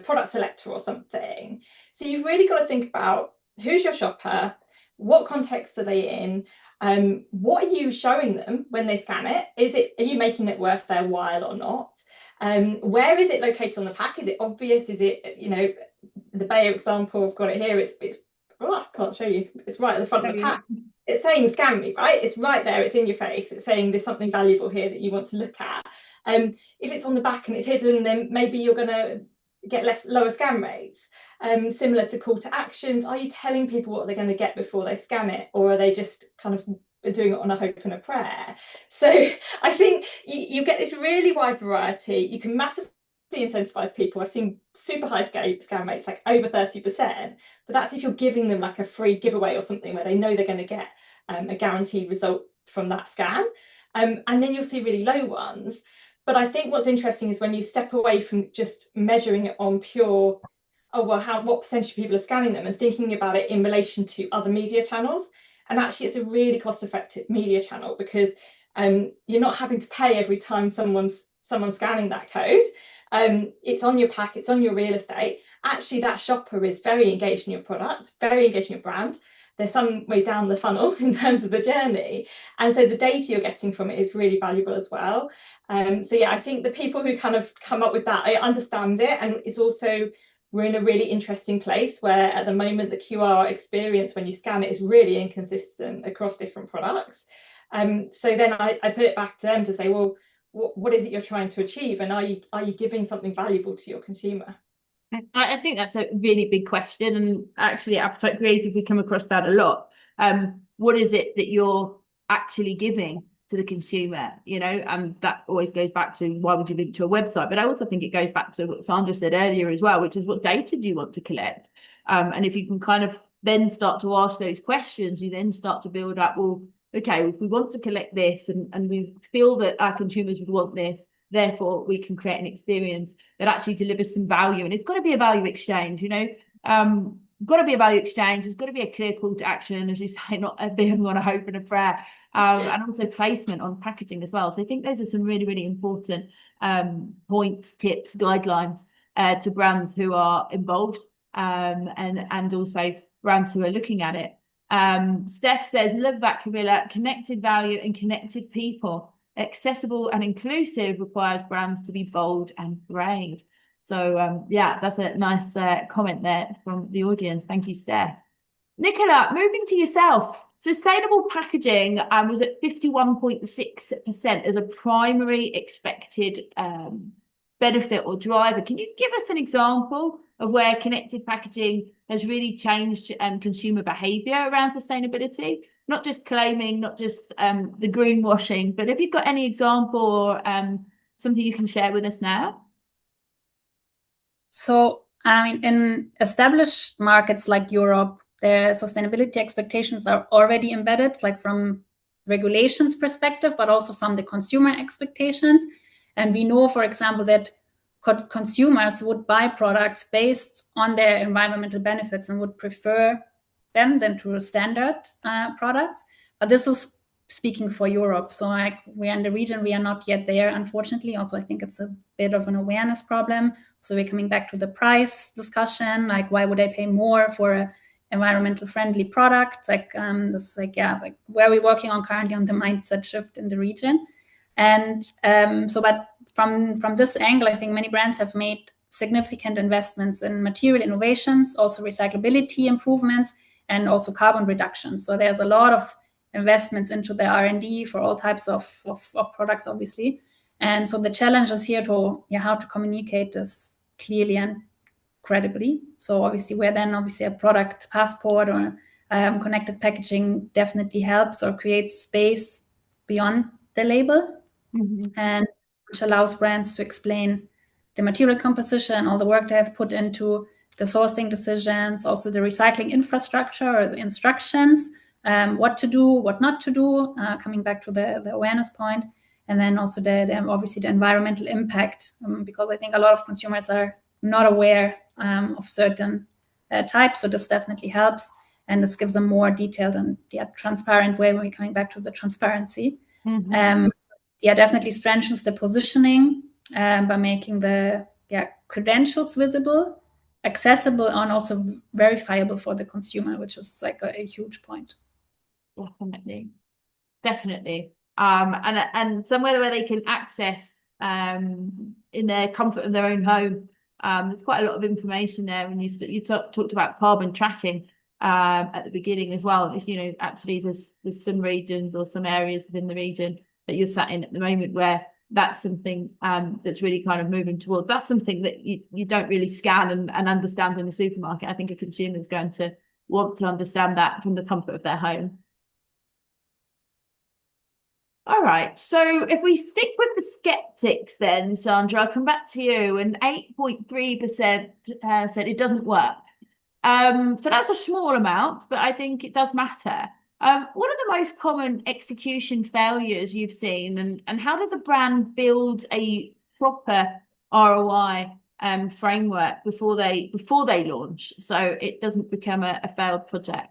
product selector or something. So you've really got to think about who's your shopper, what context are they in? What are you showing them when they scan it? Are you making it worth their while or not? Where is it located on the pack? Is it obvious? Is it, you know, the Bayer example, I've got it here. It's oh, I can't show you. It's right at the front of the pack. It's saying scan me, right? It's right there. It's in your face. It's saying there's something valuable here that you want to look at. If it's on the back and it's hidden, then maybe you're going to get lower scan rates. Similar to call to actions, are you telling people what they're going to get before they scan it, or are they just kind of doing it on a hope and a prayer? So I think you get this really wide variety. You can massively incentivize people. I've seen super high scan rates, like over 30%, but that's if you're giving them like a free giveaway or something where they know they're going to get a guaranteed result from that scan, and then you'll see really low ones. But I think what's interesting is when you step away from just measuring it on pure, oh well, what percentage of people are scanning them, and thinking about it in relation to other media channels. And actually it's a really cost-effective media channel, because you're not having to pay every time someone's scanning that code. It's on your pack, it's on your real estate. Actually, that shopper is very engaged in your product, very engaged in your brand. They're some way down the funnel in terms of the journey. And so the data you're getting from it is really valuable as well. So yeah, I think the people who kind of come up with that, I understand it. And it's also, we're in a really interesting place where at the moment the QR experience when you scan it is really inconsistent across different products. So then I put it back to them to say, well, what is it you're trying to achieve, and are you giving something valuable to your consumer? I think that's a really big question, and actually at Appetite Creative we come across that a lot. What is it that you're actually giving to the consumer, you know? And that always goes back to, why would you link to a website? But I also think it goes back to what Sandra said earlier as well, which is, what data do you want to collect? And if you can kind of then start to ask those questions, you then start to build up, well, okay, if we want to collect this and we feel that our consumers would want this, therefore we can create an experience that actually delivers some value. And it's got to be a value exchange, you know. Got to be a value exchange. There's got to be a clear call to action, as you say, not being on a hope and a prayer, and also placement on packaging as well. So I think those are some really, really important points, tips, guidelines to brands who are involved, and also brands who are looking at it. Steph says, love that, Camilla. Connected value and connected people. Accessible and inclusive requires brands to be bold and brave. So yeah, that's a nice comment there from the audience. Thank you, Steph. Nicola, moving to yourself. Sustainable packaging was at 51.6% as a primary expected benefit or driver. Can you give us an example of where connected packaging has really changed consumer behavior around sustainability? Not just claiming, not just the greenwashing, but have you got any example or something you can share with us now? So, I mean, in established markets like Europe, their sustainability expectations are already embedded, like from regulations perspective, but also from the consumer expectations. And we know, for example, that consumers would buy products based on their environmental benefits and would prefer them than to standard products. But this is speaking for Europe. So like we're in the region, we are not yet there, unfortunately. Also, I think it's a bit of an awareness problem. So we're coming back to the price discussion, like why would I pay more for an environmental friendly product? Like this is like, yeah, like where are we working on currently on the mindset shift in the region? And but from this angle, I think many brands have made significant investments in material innovations, also recyclability improvements, and also carbon reduction. So there's a lot of investments into the R&D for all types of products, obviously. And so the challenge is here to how to communicate this clearly and credibly. So obviously a product passport or connected packaging definitely helps or creates space beyond the label, and which allows brands to explain the material composition, all the work they have put into the sourcing decisions, also the recycling infrastructure or the instructions, what to do, what not to do, coming back to the awareness point, and then also obviously the environmental impact, because I think a lot of consumers are not aware of certain types, so this definitely helps, and this gives a more detailed and transparent way when we're coming back to the transparency. Definitely strengthens the positioning by making the credentials visible accessible and also verifiable for the consumer, which is like a huge point. Definitely. And somewhere where they can access in their comfort of their own home. There's quite a lot of information there. And you talked about carbon tracking at the beginning as well. If, actually there's some regions or some areas within the region that you're sat in at the moment where that's something that's really kind of moving towards. That's something that you don't really scan and understand in the supermarket. I think a consumer is going to want to understand that from the comfort of their home. All right, so if we stick with the skeptics then, Sandra, I'll come back to you, and 8.3% said it doesn't work. So that's a small amount, but I think it does matter. What are the most common execution failures you've seen, and how does a brand build a proper ROI framework before they launch, so it doesn't become a failed project?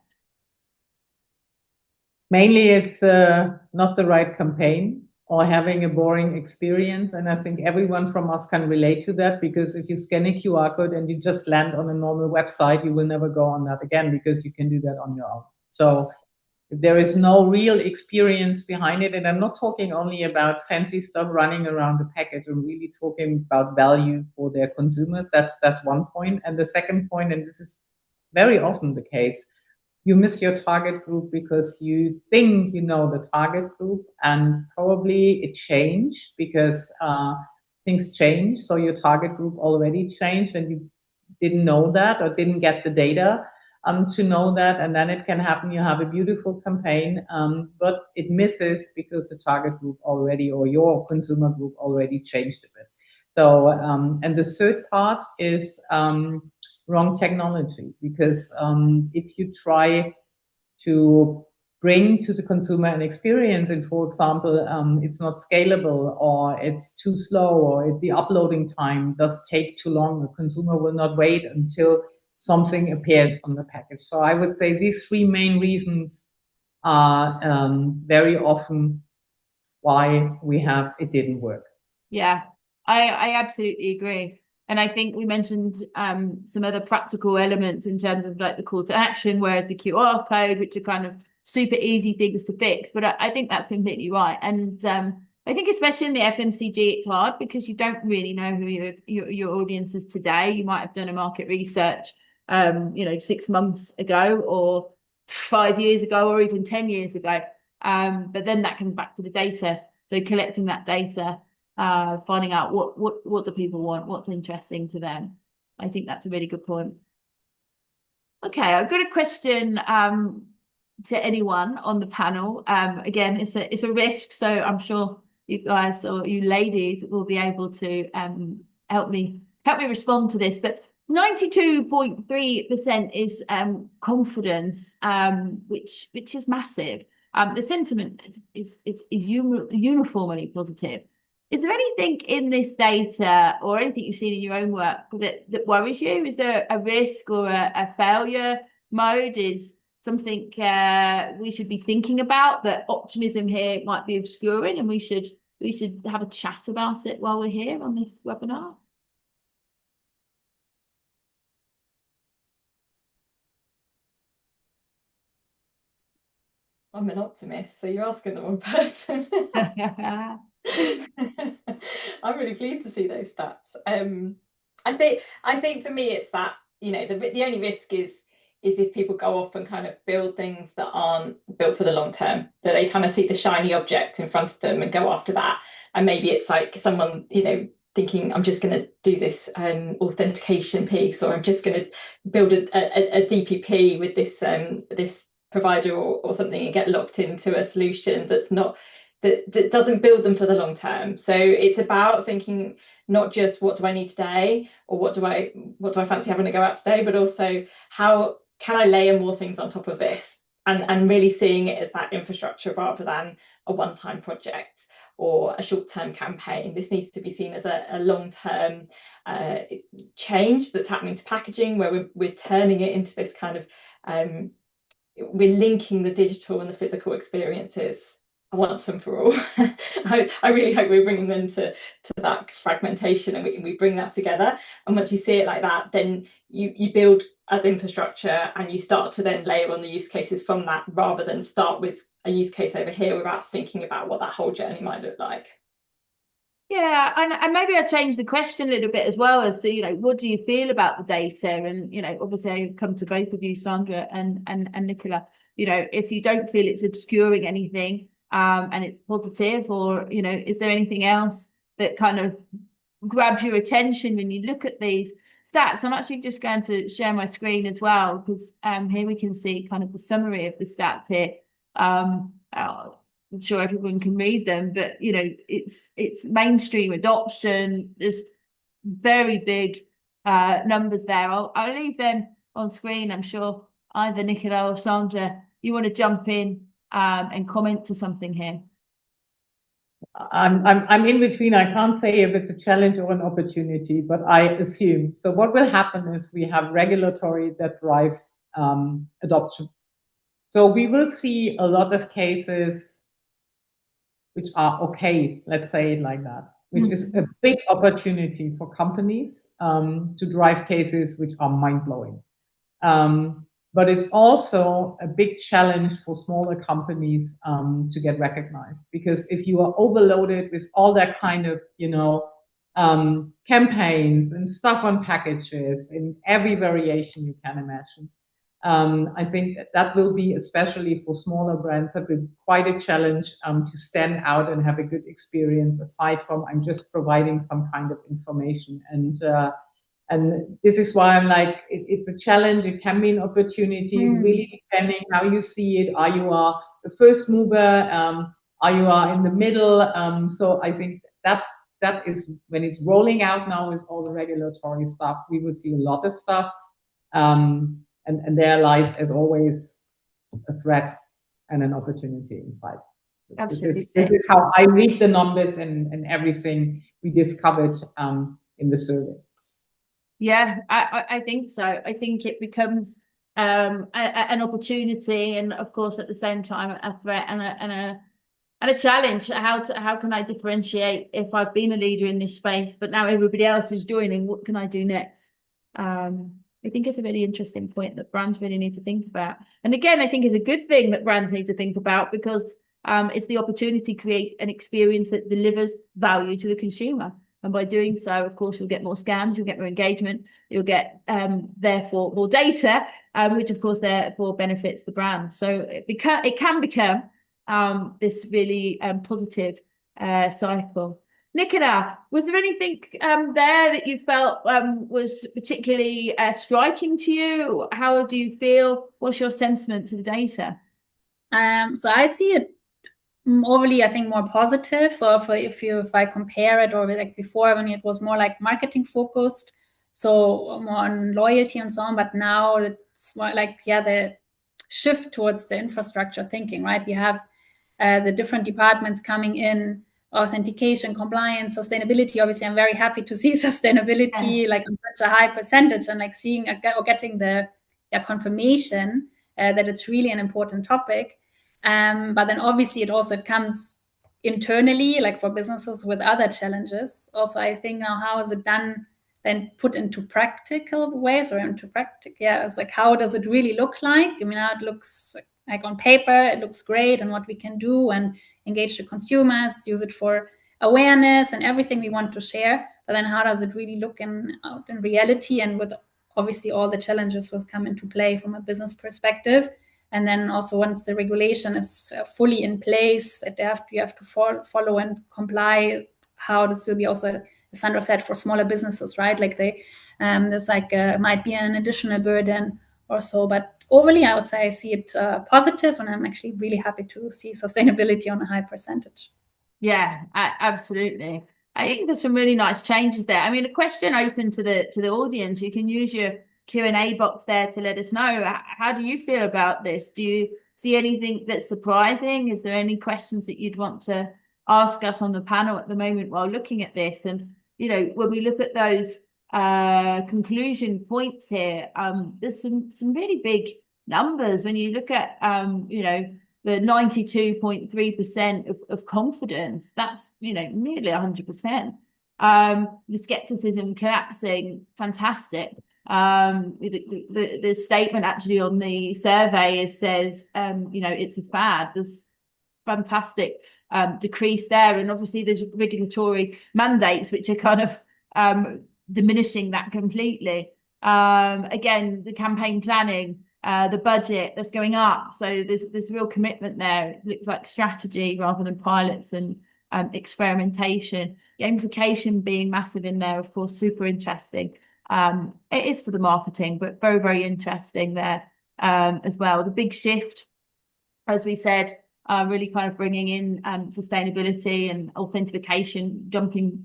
Mainly it's not the right campaign or having a boring experience. And I think everyone from us can relate to that, because if you scan a QR code and you just land on a normal website, you will never go on that again, because you can do that on your own. So if there is no real experience behind it, and I'm not talking only about fancy stuff running around the package, I'm really talking about value for their consumers. That's one point. And the second point, and this is very often the case, you miss your target group because you think you know the target group, and probably it changed because things change. So your target group already changed and you didn't know that or didn't get the data to know that. And then it can happen. You have a beautiful campaign, but it misses because the target group already, or your consumer group already changed a bit. So, and the third part is wrong technology, because if you try to bring to the consumer an experience and, for example, it's not scalable, or it's too slow, or the uploading time does take too long, the consumer will not wait until something appears on the package. So I would say these three main reasons are very often why it didn't work. Yeah, I absolutely agree. And I think we mentioned some other practical elements in terms of like the call to action, where it's a QR code, which are kind of super easy things to fix. But I think that's completely right. And I think especially in the FMCG, it's hard because you don't really know who your audience is today. You might have done a market research, 6 months ago, or 5 years ago, or even 10 years ago. But then that comes back to the data. So collecting that data, finding out what the people want, what's interesting to them. I think that's a really good point. Okay, I've got a question to anyone on the panel. Again, it's a risk, so I'm sure you guys or you ladies will be able to help me respond to this. But 92.3% is confidence, which is massive. The sentiment is uniformly positive. Is there anything in this data or anything you've seen in your own work that worries you? Is there a risk or a failure mode? Is something we should be thinking about, that optimism here might be obscuring, and we should have a chat about it while we're here on this webinar? I'm an optimist, so you're asking the wrong person. I'm really pleased to see those stats. I think for me it's that, the only risk is if people go off and kind of build things that aren't built for the long term, that they kind of see the shiny object in front of them and go after that. And maybe it's like someone, thinking, I'm just going to do this authentication piece, or I'm just going to build a DPP with this provider or something, and get locked into a solution that doesn't build them for the long term. So it's about thinking not just what do I need today, or what do I fancy having to go out today, but also how can I layer more things on top of this, and really seeing it as that infrastructure rather than a one-time project or a short-term campaign. This needs to be seen as a long-term change that's happening to packaging, where we're turning it into this kind of we're linking the digital and the physical experiences a once and for all. I really hope we're bringing them to that fragmentation, and we bring that together. And once you see it like that, then you build as infrastructure, and you start to then layer on the use cases from that, rather than start with a use case over here without thinking about what that whole journey might look like. Yeah, and maybe I change the question a little bit as well, as to, what do you feel about the data? And, obviously I come to both of you, Sandra and Nicola, if you don't feel it's obscuring anything, and it's positive, or, is there anything else that kind of grabs your attention when you look at these stats? I'm actually just going to share my screen as well, because here we can see kind of the summary of the stats here. I'm sure everyone can read them, but it's mainstream adoption. There's very big numbers there. I'll leave them on screen. I'm sure either Nicola or Sandra, you want to jump in and comment to something here. I'm in between. I can't say if it's a challenge or an opportunity, but I assume. So what will happen is we have regulatory that drives adoption. So we will see a lot of cases which are okay, let's say it like that, which is a big opportunity for companies to drive cases which are mind-blowing. But it's also a big challenge for smaller companies to get recognized, because if you are overloaded with all that kind of, campaigns and stuff on packages in every variation you can imagine, I think that will be, especially for smaller brands, that will be quite a challenge to stand out and have a good experience, aside from I'm just providing some kind of information. And this is why I'm like, it's a challenge. It can be an opportunity. It's really depending how you see it. Are you the first mover? Are you in the middle? So I think that is when it's rolling out now with all the regulatory stuff, we will see a lot of stuff. And there lies, as always, a threat and an opportunity inside. Absolutely. This is how I read the numbers and everything we discovered in the survey. Yeah, I think so. I think it becomes an opportunity, and of course at the same time a threat and a challenge. How can I differentiate if I've been a leader in this space, but now everybody else is joining? What can I do next? I think it's a really interesting point that brands really need to think about. And again, I think it's a good thing that brands need to think about, because it's the opportunity to create an experience that delivers value to the consumer. And by doing so, of course, you'll get more scans, you'll get more engagement, you'll get, therefore, more data, which, of course, therefore benefits the brand. So it can become this really positive cycle. Nicola, was there anything there that you felt was particularly striking to you? How do you feel? What's your sentiment to the data? So I see it overly, I think, more positive. So if I compare it, or like before, when it was more like marketing focused, so more on loyalty and so on, but now it's more like, the shift towards the infrastructure thinking, right? We have the different departments coming in, authentication, compliance, sustainability. Obviously, I'm very happy to see sustainability like on such a high percentage, and like seeing or getting the confirmation that it's really an important topic. But then obviously it comes internally, like for businesses with other challenges. Also, I think now, how is it done, then put into practical ways, or into practice? Yeah, it's like, how does it really look like? I mean, now it looks like on paper, it looks great, and what we can do and engage the consumers, use it for awareness and everything we want to share. But then how does it really look out in reality, and with obviously all the challenges will come into play from a business perspective. And then also, once the regulation is fully in place, you have to follow and comply. How this will be also, as Sandra said, for smaller businesses, right? Like there's like might be an additional burden or so. But overly, I would say I see it positive, and I'm actually really happy to see sustainability on a high percentage. Yeah, absolutely. I think there's some really nice changes there. I mean, a question open to the audience. You can use your Q&A box there to let us know. How do you feel about this? Do you see anything that's surprising? Is there any questions that you'd want to ask us on the panel at the moment while looking at this? And, when we look at those conclusion points here, there's some really big numbers when you look at, the 92.3% of confidence. That's, nearly 100%. The skepticism collapsing, fantastic. The statement actually on the survey says, it's a fad. There's fantastic decrease there, and obviously there's regulatory mandates which are kind of diminishing that completely. Again, the campaign planning, the budget that's going up, so there's real commitment there. It looks like strategy rather than pilots and experimentation. Gamification being massive in there, of course, super interesting. It is for the marketing, but very, very interesting there as well. The big shift, as we said, really kind of bringing in sustainability and authentication, jumping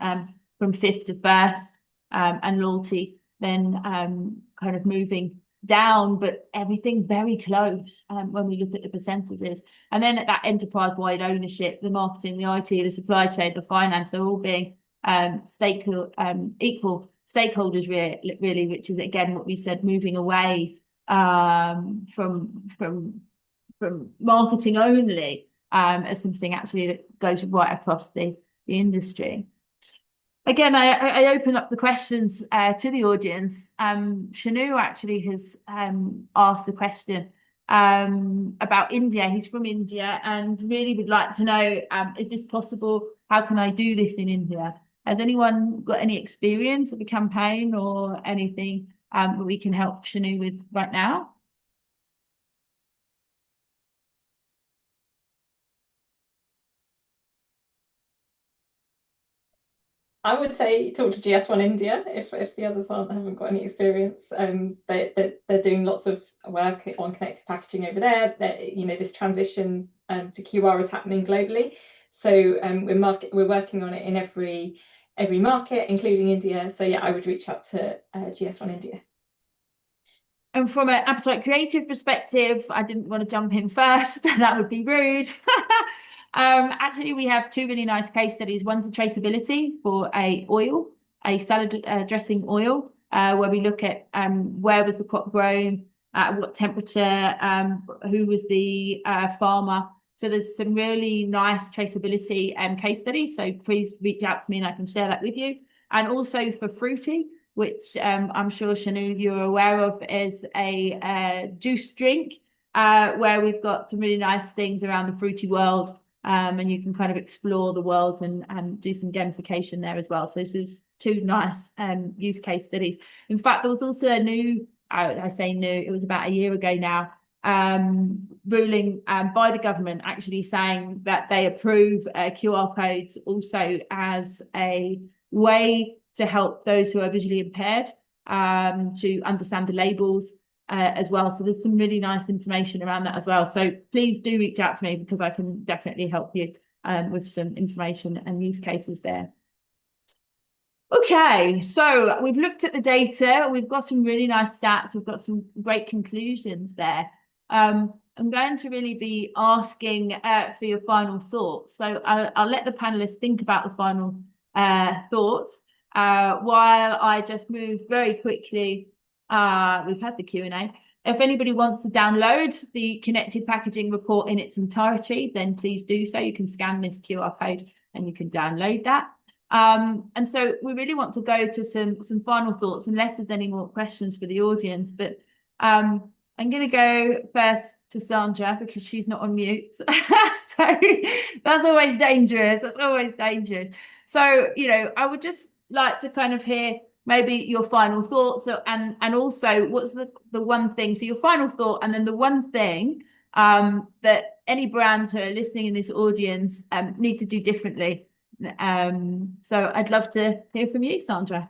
from fifth to first, and loyalty then kind of moving down, but everything very close when we look at the percentages. And then at that enterprise-wide ownership, the marketing, the IT, the supply chain, the finance are all being equal stakeholders really, which is again what we said, moving away from marketing only as something actually that goes right across the industry. Again, I open up the questions to the audience. Shanu actually has asked a question about India. He's from India and really would like to know, is this possible? How can I do this in India? Has anyone got any experience of a campaign or anything that we can help Shanu with right now? I would say talk to GS1 India if the others haven't got any experience. They're doing lots of work on connected packaging over there. This transition to QR is happening globally, so we're working on it in every market, including India. So yeah, I would reach out to GS1 India. And from an Appetite Creative perspective, I didn't want to jump in first. That would be rude. Actually, we have two really nice case studies. One's a traceability for a salad dressing oil, where we look at where was the crop grown, at what temperature, who was the farmer. So there's some really nice traceability case studies. So please reach out to me and I can share that with you. And also for fruity, which I'm sure Shanu you're aware of, is a juice drink where we've got some really nice things around the fruity world. And you can kind of explore the world and do some gamification there as well. So this is two nice use case studies. In fact, there was also a new, I say new, it was about a year ago now, ruling by the government actually saying that they approve QR codes also as a way to help those who are visually impaired to understand the labels as well. So there's some really nice information around that as well. So please do reach out to me because I can definitely help you with some information and use cases there. Okay, so we've looked at the data. We've got some really nice stats. We've got some great conclusions there. I'm going to really be asking for your final thoughts. So I'll let the panelists think about the final thoughts while I just move very quickly. We've had the Q&A. If anybody wants to download the connected packaging report in its entirety, then please do so. You can scan this QR code and you can download that. And so we really want to go to some final thoughts, unless there's any more questions for the audience. But I'm going to go first to Sandra because she's not on mute. So that's always dangerous. That's always dangerous. So, I would just like to kind of hear maybe your final thoughts and also what's the one thing, so your final thought and then the one thing that any brands who are listening in this audience need to do differently. So I'd love to hear from you, Sandra.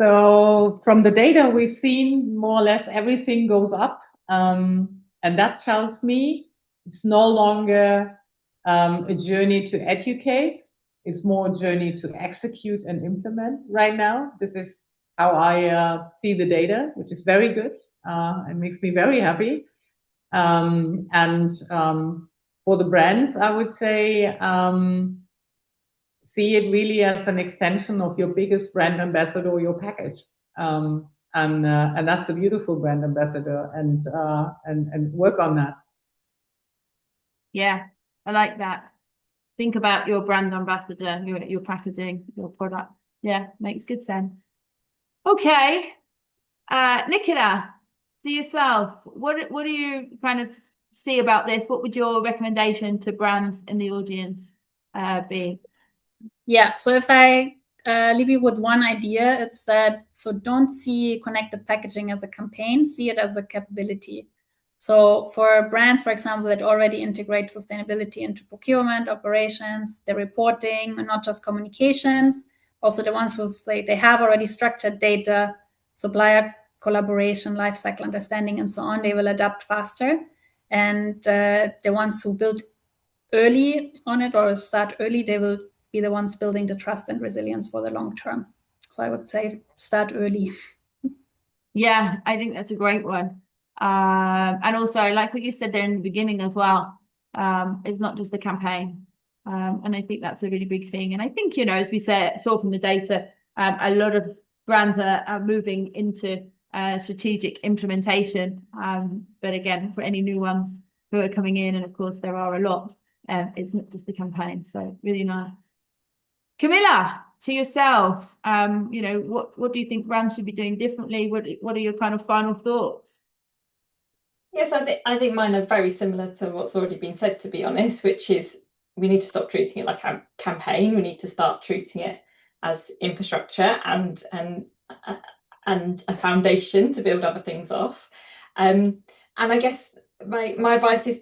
So from the data we've seen, more or less everything goes up, and that tells me it's no longer a journey to educate. It's more a journey to execute and implement right now. This is how I see the data, which is very good. It makes me very happy. And for the brands, I would say see it really as an extension of your biggest brand ambassador, your package. And that's a beautiful brand ambassador, and work on that. Yeah, I like that. Think about your brand ambassador, your packaging, your product. Yeah, makes good sense. Okay. Nicola, to yourself, what do you kind of see about this? What would your recommendation to brands in the audience be? Yeah, so if I leave you with one idea, it's that, so don't see connected packaging as a campaign, see it as a capability. So for brands, for example, that already integrate sustainability into procurement, operations, the reporting, and not just communications, also the ones who say they have already structured data, supplier collaboration, lifecycle understanding, and so on, they will adapt faster. And the ones who build early on it or start early, they will be the ones building the trust and resilience for the long term. So I would say start early. Yeah, I think that's a great one. And also, I like what you said there in the beginning as well. It's not just a campaign. And I think that's a really big thing. And I think, as we saw from the data, a lot of brands are moving into strategic implementation. But again, for any new ones who are coming in, and of course there are a lot, it's not just a campaign. So really nice. Camilla, to yourself, what do you think brands should be doing differently? What are your kind of final thoughts? Yes, I think mine are very similar to what's already been said, to be honest, which is we need to stop treating it like a campaign. We need to start treating it as infrastructure and a foundation to build other things off. And I guess my advice is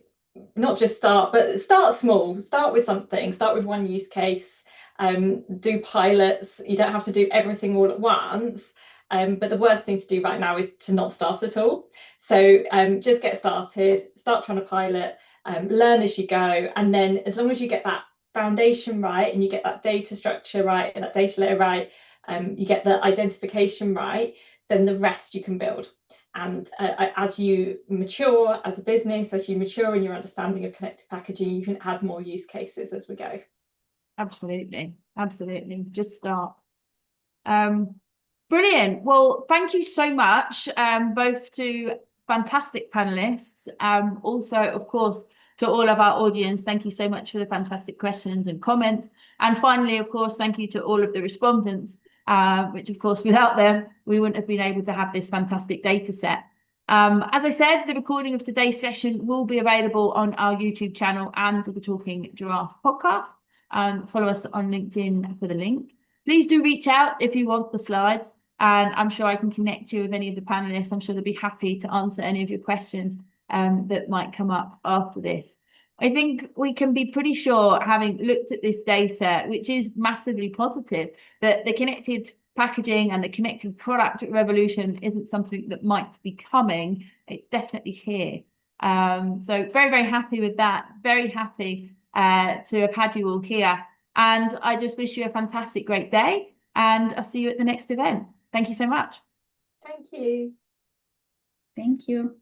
not just start, but start small. Start with something. Start with one use case. Do pilots. You don't have to do everything all at once. But the worst thing to do right now is to not start at all. So just get started, start trying to pilot, learn as you go. And then as long as you get that foundation right and you get that data structure right and that data layer right, you get the identification right, then the rest you can build. And as you mature as a business, as you mature in your understanding of connected packaging, you can add more use cases as we go. Absolutely. Absolutely. Just start. Brilliant. Well, thank you so much, both to fantastic panelists. Also, of course, to all of our audience, thank you so much for the fantastic questions and comments. And finally, of course, thank you to all of the respondents, which, of course, without them, we wouldn't have been able to have this fantastic data set. As I said, the recording of today's session will be available on our YouTube channel and the Talking Giraffe podcast. Follow us on LinkedIn for the link. Please do reach out if you want the slides, and I'm sure I can connect you with any of the panelists. I'm sure they'll be happy to answer any of your questions that might come up after this. I think we can be pretty sure, having looked at this data, which is massively positive, that the connected packaging and the connected product revolution isn't something that might be coming. It's definitely here. So very, very happy with that. Very happy to have had you all here. And I just wish you a fantastic, great day. And I'll see you at the next event. Thank you so much. Thank you. Thank you.